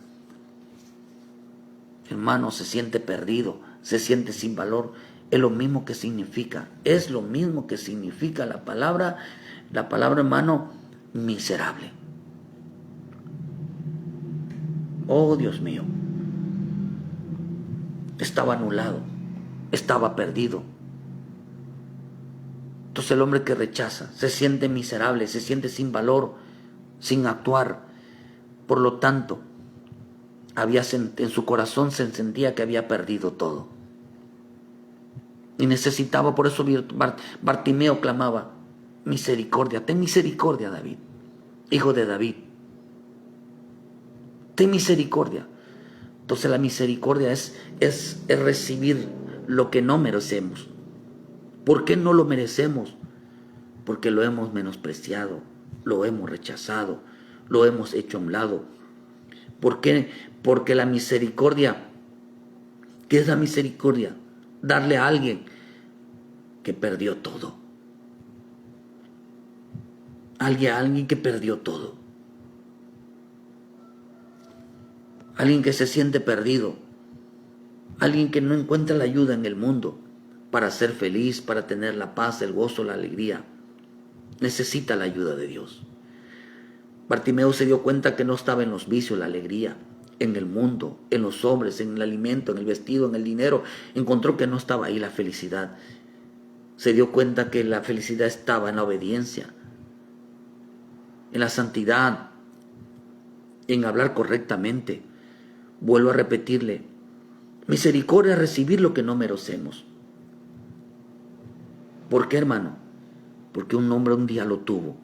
hermano, se siente perdido, se siente sin valor. Es lo mismo que significa, la palabra, hermano, miserable. Oh, Dios mío, estaba anulado, estaba perdido. Entonces el hombre que rechaza se siente miserable, se siente sin valor, sin actuar. Por lo tanto, en su corazón se sentía que había perdido todo. Y necesitaba, por eso Bartimeo clamaba, misericordia, ten misericordia, David, hijo de David. Ten misericordia. Entonces la misericordia es recibir lo que no merecemos. ¿Por qué no lo merecemos? Porque lo hemos menospreciado, lo hemos rechazado, lo hemos hecho a un lado. ¿Por qué? Porque la misericordia, ¿qué es la misericordia? Darle a alguien que perdió todo. Alguien que perdió todo. Alguien que se siente perdido. Alguien que no encuentra la ayuda en el mundo para ser feliz, para tener la paz, el gozo, la alegría. Necesita la ayuda de Dios. Bartimeo se dio cuenta que no estaba en los vicios, la alegría, en el mundo, en los hombres, en el alimento, en el vestido, en el dinero. Encontró que no estaba ahí la felicidad. Se dio cuenta que la felicidad estaba en la obediencia, en la santidad, en hablar correctamente. Vuelvo a repetirle, misericordia es recibir lo que no merecemos. ¿Por qué, hermano? Porque un hombre un día lo tuvo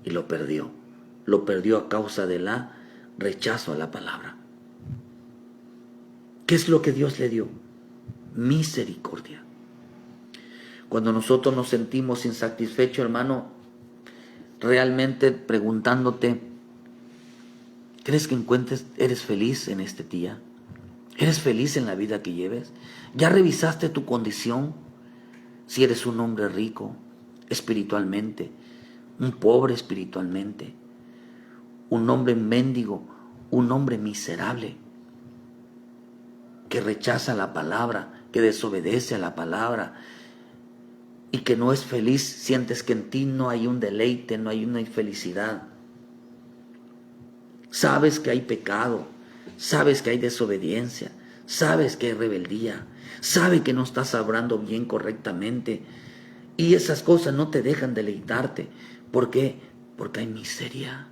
y lo perdió. Lo perdió a causa del rechazo a la palabra. ¿Qué es lo que Dios le dio? Misericordia. Cuando nosotros nos sentimos insatisfechos, hermano, realmente preguntándote, ¿crees que eres feliz en este día? ¿Eres feliz en la vida que lleves? ¿Ya revisaste tu condición? Si eres un hombre rico espiritualmente, un pobre espiritualmente, un hombre mendigo, un hombre miserable, que rechaza la palabra, que desobedece a la palabra y que no es feliz, sientes que en ti no hay un deleite, no hay una felicidad. Sabes que hay pecado, sabes que hay desobediencia, sabes que hay rebeldía, sabes que no estás obrando bien correctamente y esas cosas no te dejan deleitarte. ¿Por qué? Porque hay miseria.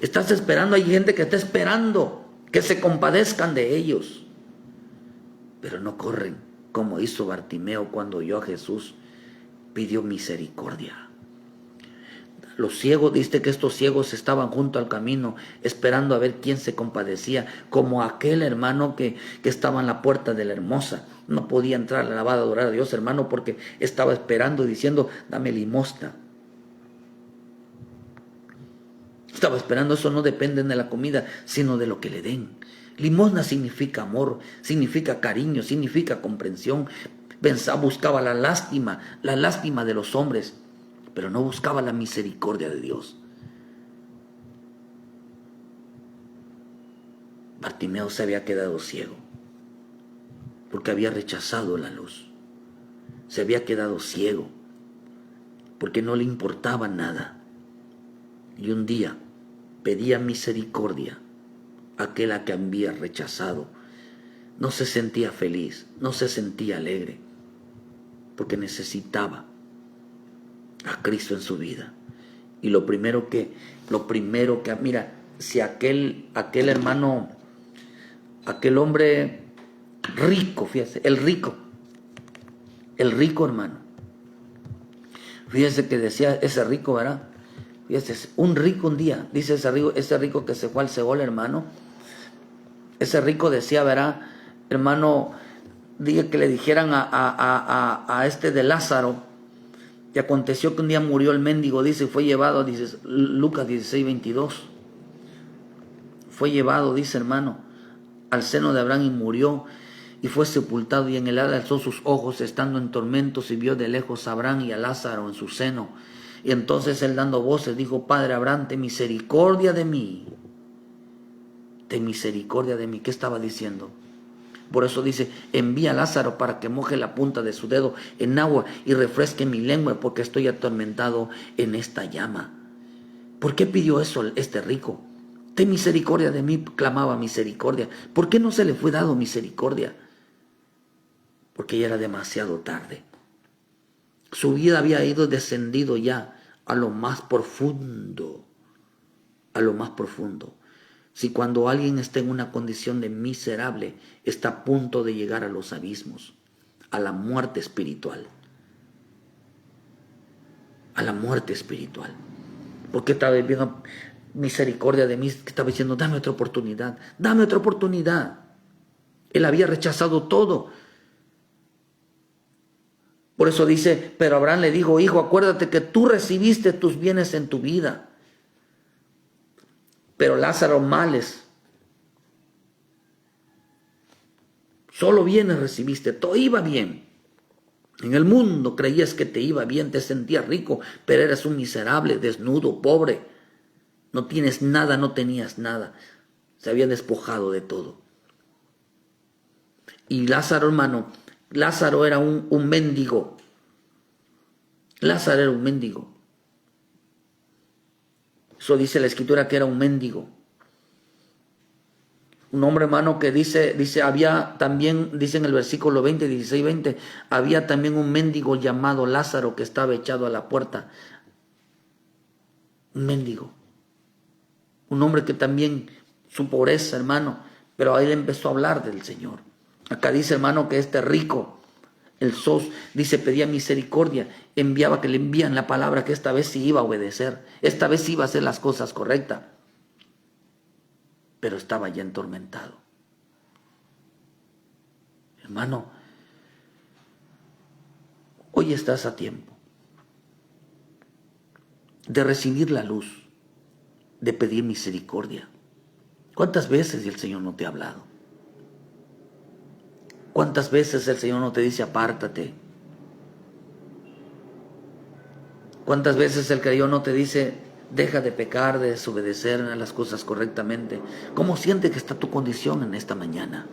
Estás esperando, hay gente que está esperando que se compadezcan de ellos, pero no corren como hizo Bartimeo cuando oyó a Jesús, pidió misericordia. Los ciegos, dice que estos ciegos estaban junto al camino esperando a ver quién se compadecía, como aquel hermano que estaba en la puerta de la Hermosa. No podía entrar a la lavada a adorar a Dios, hermano, porque estaba esperando y diciendo, dame limosna. Estaba esperando, eso no depende de la comida, sino de lo que le den. Limosna significa amor, significa cariño, significa comprensión. Buscaba la lástima de los hombres, pero no buscaba la misericordia de Dios. Bartimeo se había quedado ciego porque había rechazado la luz. Se había quedado ciego porque no le importaba nada. Y un día pedía misericordia a aquel a que había rechazado. No se sentía feliz, no se sentía alegre, porque necesitaba a Cristo en su vida. Y lo primero que, mira, si aquel hermano, aquel hombre rico, fíjese, el rico hermano, fíjese que decía ese rico, ¿verdad? Fíjese, un rico un día, dice ese rico que se fue al Seol, hermano, ese rico decía, ¿verdad? Hermano, dije que le dijeran a este de Lázaro. Y aconteció que un día murió el mendigo, dice, y fue llevado, dice Lucas 16:22. Fue llevado, dice hermano, al seno de Abraham y murió, y fue sepultado, y en el hada alzó sus ojos, estando en tormentos, y vio de lejos a Abraham y a Lázaro en su seno. Y entonces él, dando voces, dijo, Padre Abraham, ten misericordia de mí. Ten misericordia de mí. ¿Qué estaba diciendo? Por eso dice, envía a Lázaro para que moje la punta de su dedo en agua y refresque mi lengua, porque estoy atormentado en esta llama. ¿Por qué pidió eso este rico? Ten misericordia de mí, clamaba misericordia. ¿Por qué no se le fue dado misericordia? Porque ya era demasiado tarde. Su vida había ido descendido ya a lo más profundo, a lo más profundo. Si cuando alguien está en una condición de miserable, está a punto de llegar a los abismos, a la muerte espiritual. A la muerte espiritual. Porque estaba viendo misericordia de mí, estaba diciendo, dame otra oportunidad, dame otra oportunidad. Él había rechazado todo. Por eso dice, pero Abraham le dijo, hijo, acuérdate que tú recibiste tus bienes en tu vida, pero Lázaro males. Solo bienes recibiste, todo iba bien. En el mundo creías que te iba bien, te sentías rico, pero eras un miserable, desnudo, pobre. No tienes nada, no tenías nada. Se había despojado de todo. Y Lázaro, hermano, Lázaro era un mendigo. Lázaro era un mendigo. Eso dice la escritura, que era un mendigo. Un hombre, hermano, que dice, había también, dice en el versículo 20, 16, 20, había también un mendigo llamado Lázaro que estaba echado a la puerta. Un mendigo. Un hombre que también, su pobreza, hermano, pero ahí le empezó a hablar del Señor. Acá dice, hermano, que este rico, el sos, dice, pedía misericordia, enviaba que le envían la palabra, que esta vez sí iba a obedecer, esta vez sí iba a hacer las cosas correctas, pero estaba ya atormentado. Hermano, hoy estás a tiempo de recibir la luz, de pedir misericordia. ¿Cuántas veces el Señor no te ha hablado? ¿Cuántas veces el Señor no te dice apártate? ¿Cuántas veces el Señor no te dice deja de pecar, de desobedecer a las cosas correctamente? ¿Cómo siente que está tu condición en esta mañana?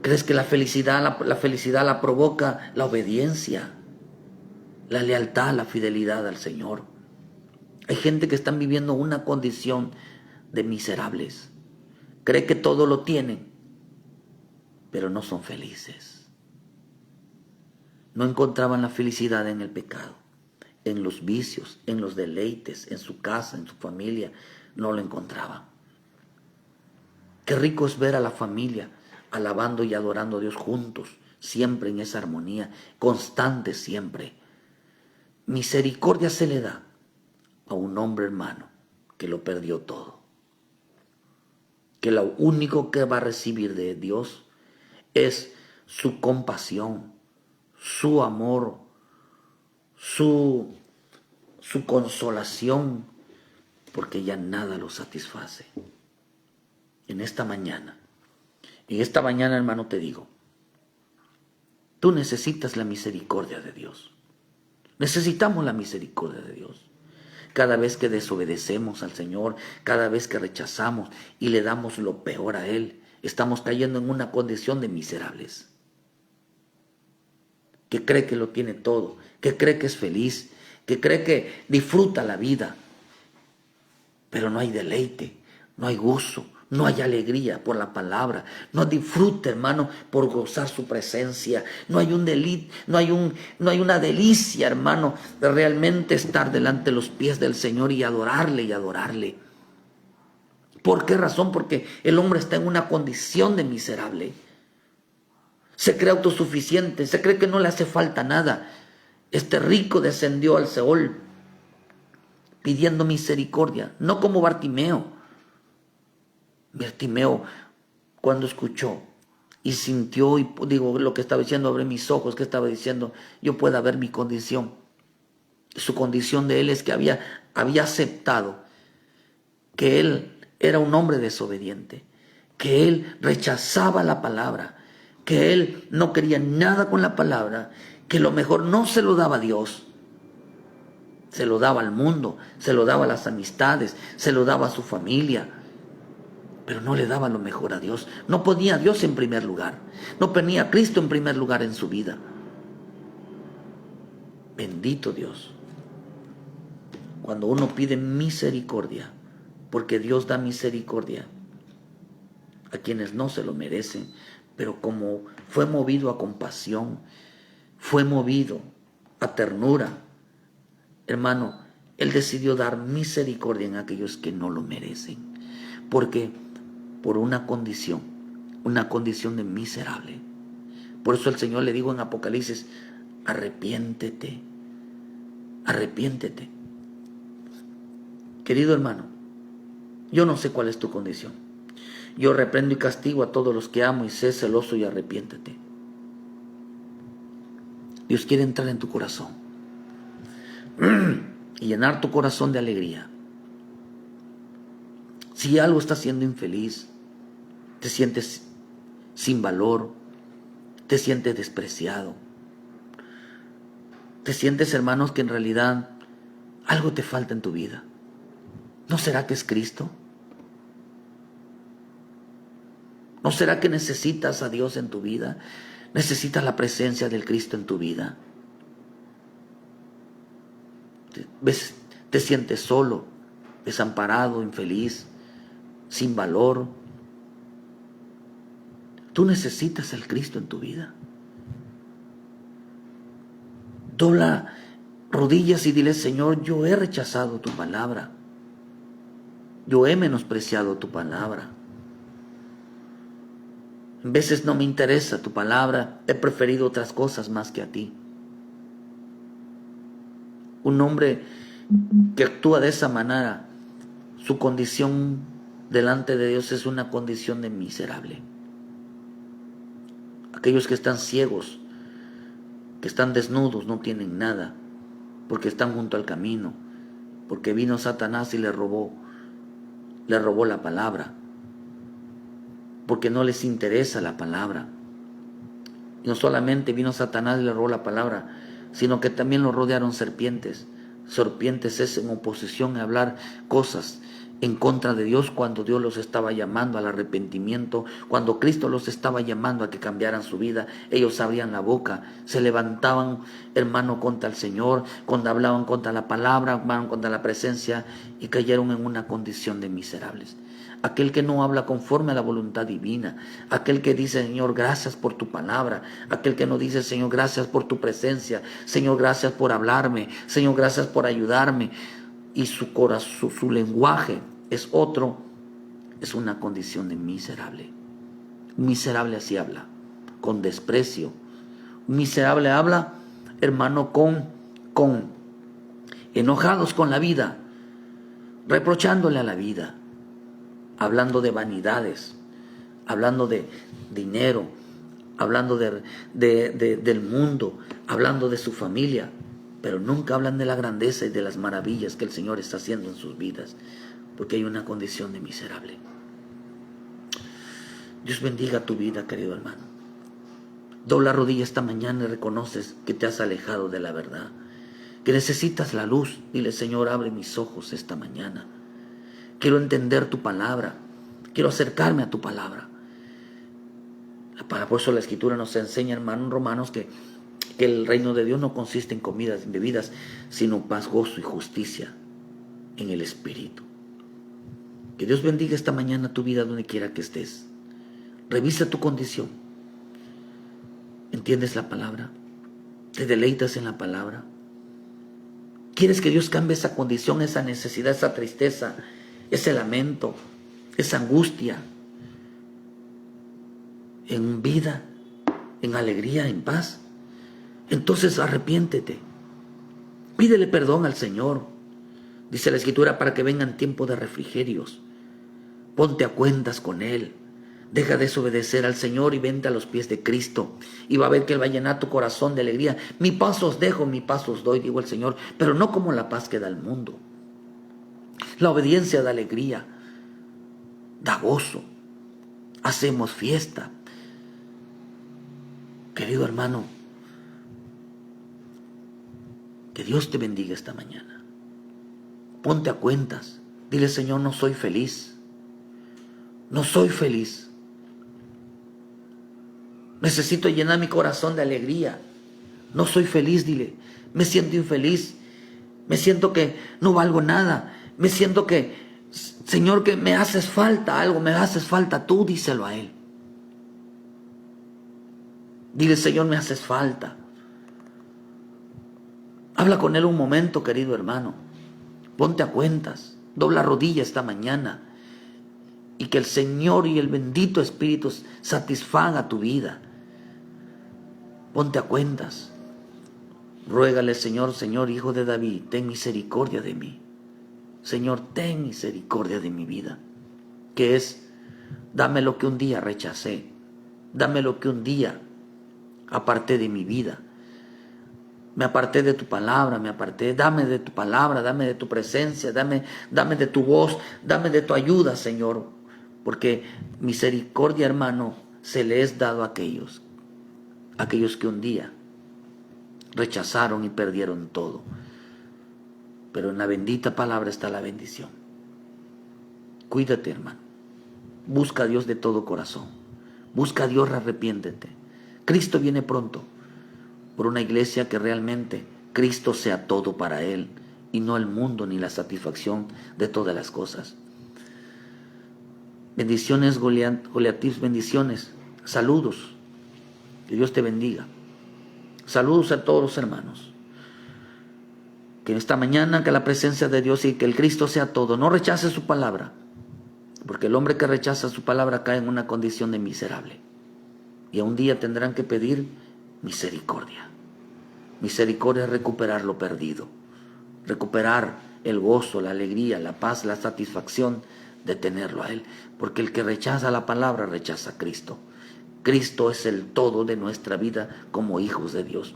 ¿Crees que la felicidad la provoca la obediencia, la lealtad, la fidelidad al Señor? Hay gente que están viviendo una condición de miserables. Cree que todo lo tienen, pero no son felices. No encontraban la felicidad en el pecado, en los vicios, en los deleites, en su casa, en su familia. no lo encontraban. Qué rico es ver a la familia alabando y adorando a Dios juntos, siempre en esa armonía, constante siempre. Misericordia se le da a un hombre, hermano, que lo perdió todo. Que lo único que va a recibir de Dios es su compasión, su amor, su consolación, porque ya nada lo satisface. En esta mañana, hermano, te digo, tú necesitas la misericordia de Dios. Necesitamos la misericordia de Dios. Cada vez que desobedecemos al Señor, cada vez que rechazamos y le damos lo peor a Él, estamos cayendo en una condición de miserables. Que cree que lo tiene todo, que cree que es feliz, que cree que disfruta la vida, pero no hay deleite, no hay gozo, no hay alegría por la palabra, no disfruta, hermano, por gozar su presencia, no hay un delito, no hay una delicia, hermano, de realmente estar delante de los pies del Señor y adorarle y adorarle. ¿Por qué razón? Porque el hombre está en una condición de miserable. Se cree autosuficiente, se cree que no le hace falta nada. Este rico descendió al Seol pidiendo misericordia, no como Bartimeo. Bartimeo, cuando escuchó y sintió, y digo lo que estaba diciendo, abre mis ojos, que estaba diciendo, yo pueda ver mi condición. Su condición de él es que había aceptado que él era un hombre desobediente, que él rechazaba la palabra, que él no quería nada con la palabra, que lo mejor no se lo daba a Dios, se lo daba al mundo, se lo daba a las amistades, se lo daba a su familia, pero no le daba lo mejor a Dios. No ponía a Dios en primer lugar, no ponía a Cristo en primer lugar en su vida. Bendito Dios. Cuando uno pide misericordia, porque Dios da misericordia a quienes no se lo merecen, pero como fue movido a compasión, fue movido a ternura, hermano, Él decidió dar misericordia en aquellos que no lo merecen, porque por una condición de miserable. Por eso el Señor le dijo en Apocalipsis, arrepiéntete, arrepiéntete. Querido hermano, yo no sé cuál es tu condición. Yo reprendo y castigo a todos los que amo y sé celoso y arrepiéntete. Dios quiere entrar en tu corazón y llenar tu corazón de alegría. Si algo está siendo infeliz, te sientes sin valor, te sientes despreciado, te sientes, hermanos, que en realidad algo te falta en tu vida, ¿no será que es Cristo? ¿No será que necesitas a Dios en tu vida? ¿Necesitas la presencia del Cristo en tu vida? Te sientes solo, desamparado, infeliz, sin valor. Tú necesitas al Cristo en tu vida. Dobla rodillas y dile, Señor, yo he rechazado tu palabra. Yo he menospreciado tu palabra. En veces no me interesa tu palabra, he preferido otras cosas más que a ti. Un hombre que actúa de esa manera, su condición delante de Dios es una condición de miserable. Aquellos que están ciegos, que están desnudos, no tienen nada, porque están junto al camino, porque vino Satanás y le robó la palabra, porque no les interesa la palabra. Y no solamente vino Satanás y le robó la palabra, sino que también lo rodearon serpientes. Serpientes es en oposición a hablar cosas en contra de Dios cuando Dios los estaba llamando al arrepentimiento, cuando Cristo los estaba llamando a que cambiaran su vida. Ellos abrían la boca, se levantaban, hermano, contra el Señor, cuando hablaban contra la palabra, hablaban contra la presencia y cayeron en una condición de miserables. Aquel que no habla conforme a la voluntad divina, aquel que dice, Señor, gracias por tu palabra, aquel que no dice, Señor, gracias por tu presencia, Señor, gracias por hablarme, Señor, gracias por ayudarme. Y su corazón, su lenguaje es otro, es una condición de miserable. Un miserable así habla, con desprecio. Un miserable habla, hermano, con enojados con la vida, reprochándole a la vida, hablando de vanidades, hablando de dinero, hablando del mundo, hablando de su familia, pero nunca hablan de la grandeza y de las maravillas que el Señor está haciendo en sus vidas, porque hay una condición de miserable. Dios bendiga tu vida, querido hermano. Dobla rodilla esta mañana y reconoces que te has alejado de la verdad, que necesitas la luz. Dile: Señor, abre mis ojos esta mañana. Quiero entender tu palabra, quiero acercarme a tu palabra. Por eso la Escritura nos enseña, hermano, en Romanos, que el reino de Dios no consiste en comidas y bebidas, sino paz, gozo y justicia en el Espíritu. Que Dios bendiga esta mañana tu vida donde quiera que estés. Revisa tu condición. ¿Entiendes la palabra? ¿Te deleitas en la palabra? ¿Quieres que Dios cambie esa condición, esa necesidad, esa tristeza, ese lamento, esa angustia, en vida, en alegría, en paz? Entonces arrepiéntete. Pídele perdón al Señor. Dice la Escritura, para que vengan tiempos de refrigerios. Ponte a cuentas con Él. Deja de desobedecer al Señor y vente a los pies de Cristo. Y va a ver que Él va a llenar tu corazón de alegría. Mi paz os dejo, mi paz os doy, digo el Señor, pero no como la paz que da el mundo. La obediencia da alegría, da gozo. Hacemos fiesta. Querido hermano, que Dios te bendiga esta mañana. Ponte a cuentas. Dile: Señor, no soy feliz. No soy feliz. Necesito llenar mi corazón de alegría. No soy feliz, dile. Me siento infeliz. Me siento que no valgo nada. Me siento que, Señor, que me haces falta algo. Me haces falta tú, díselo a Él. Dile: Señor, me haces falta. Habla con Él un momento, querido hermano. Ponte a cuentas. Dobla rodilla esta mañana. Y que el Señor y el bendito Espíritu satisfaga tu vida. Ponte a cuentas. Ruégale: Señor, Señor, Hijo de David, ten misericordia de mí. Señor, ten misericordia de mi vida. Que es, dame lo que un día rechacé. Dame lo que un día aparté de mi vida. Me aparté de tu palabra, dame de tu palabra, dame de tu presencia, dame de tu voz, dame de tu ayuda, Señor. Porque misericordia, hermano, se le es dado a aquellos que un día rechazaron y perdieron todo. Pero en la bendita palabra está la bendición. Cuídate, hermano. Busca a Dios de todo corazón. Busca a Dios, arrepiéntete. Cristo viene pronto por una iglesia que realmente Cristo sea todo para Él y no el mundo ni la satisfacción de todas las cosas. Bendiciones, Goliatis, bendiciones. Saludos. Que Dios te bendiga. Saludos a todos los hermanos. Que esta mañana, que la presencia de Dios y que el Cristo sea todo. No rechaces su palabra, porque el hombre que rechaza su palabra cae en una condición de miserable. Y un día tendrán que pedir misericordia. Misericordia es recuperar lo perdido. Recuperar el gozo, la alegría, la paz, la satisfacción de tenerlo a Él. Porque el que rechaza la palabra rechaza a Cristo. Cristo es el todo de nuestra vida como hijos de Dios.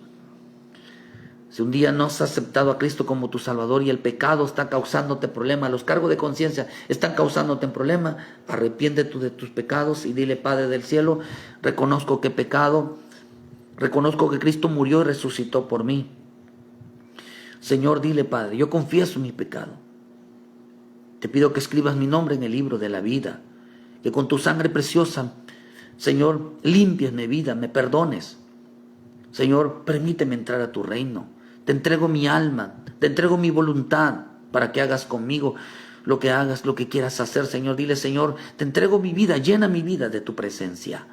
Si un día no has aceptado a Cristo como tu Salvador y el pecado está causándote problemas, los cargos de conciencia están causándote problemas, arrepiéntete de tus pecados y dile: Padre del cielo, reconozco que he pecado, reconozco que Cristo murió y resucitó por mí. Señor, dile: Padre, yo confieso mi pecado. Te pido que escribas mi nombre en el libro de la vida, que con tu sangre preciosa, Señor, limpies mi vida, me perdones. Señor, permíteme entrar a tu reino. Te entrego mi alma, te entrego mi voluntad para que hagas conmigo lo que hagas, lo que quieras hacer, Señor. Dile: Señor, te entrego mi vida, llena mi vida de tu presencia.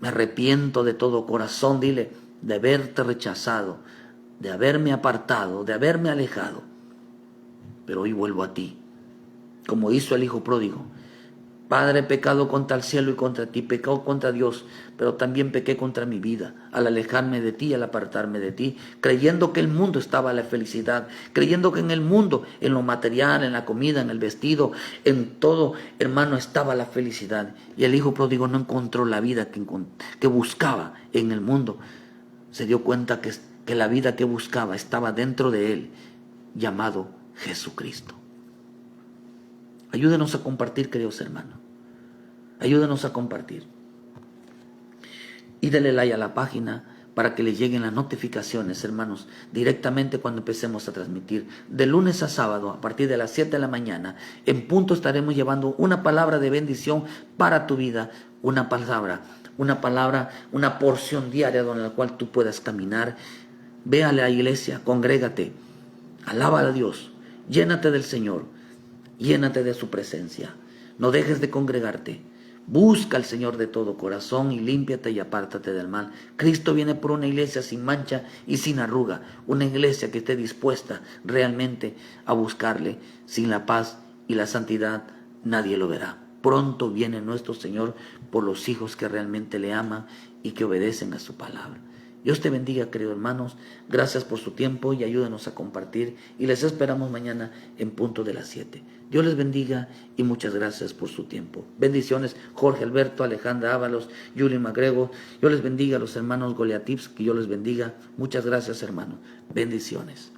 Me arrepiento de todo corazón, dile, de haberte rechazado, de haberme apartado, de haberme alejado. Pero hoy vuelvo a ti. como hizo el hijo pródigo. Padre, he pecado contra el cielo y contra ti, pecado contra Dios, pero también pequé contra mi vida, al alejarme de ti, al apartarme de ti, creyendo que el mundo estaba la felicidad, creyendo que en el mundo, en lo material, en la comida, en el vestido, en todo, hermano, estaba la felicidad. Y el hijo pródigo no encontró la vida que buscaba en el mundo. Se dio cuenta que la vida que buscaba estaba dentro de él, llamado Jesucristo. Ayúdenos a compartir, queridos hermanos. Ayúdenos a compartir. Y denle like a la página para que les lleguen las notificaciones, hermanos, directamente cuando empecemos a transmitir. De lunes a sábado, a partir de las 7 de la mañana, en punto estaremos llevando una palabra de bendición para tu vida. Una palabra, una porción diaria en la cual tú puedas caminar. Ve a la iglesia, congrégate, alaba a Dios, llénate del Señor, llénate de su presencia. No dejes de congregarte. Busca al Señor de todo corazón y límpiate y apártate del mal. Cristo viene por una iglesia sin mancha y sin arruga, una iglesia que esté dispuesta realmente a buscarle. Sin la paz y la santidad nadie lo verá. Pronto viene nuestro Señor por los hijos que realmente le aman y que obedecen a su palabra. Dios te bendiga, queridos hermanos. Gracias por su tiempo y ayúdenos a compartir. Y les esperamos mañana en punto de las 7. Dios les bendiga y muchas gracias por su tiempo. Bendiciones, Jorge Alberto, Alejandra Ábalos, Yuli Magrego. Dios les bendiga a los hermanos Goliatips, que Dios les bendiga. Muchas gracias, hermano. Bendiciones.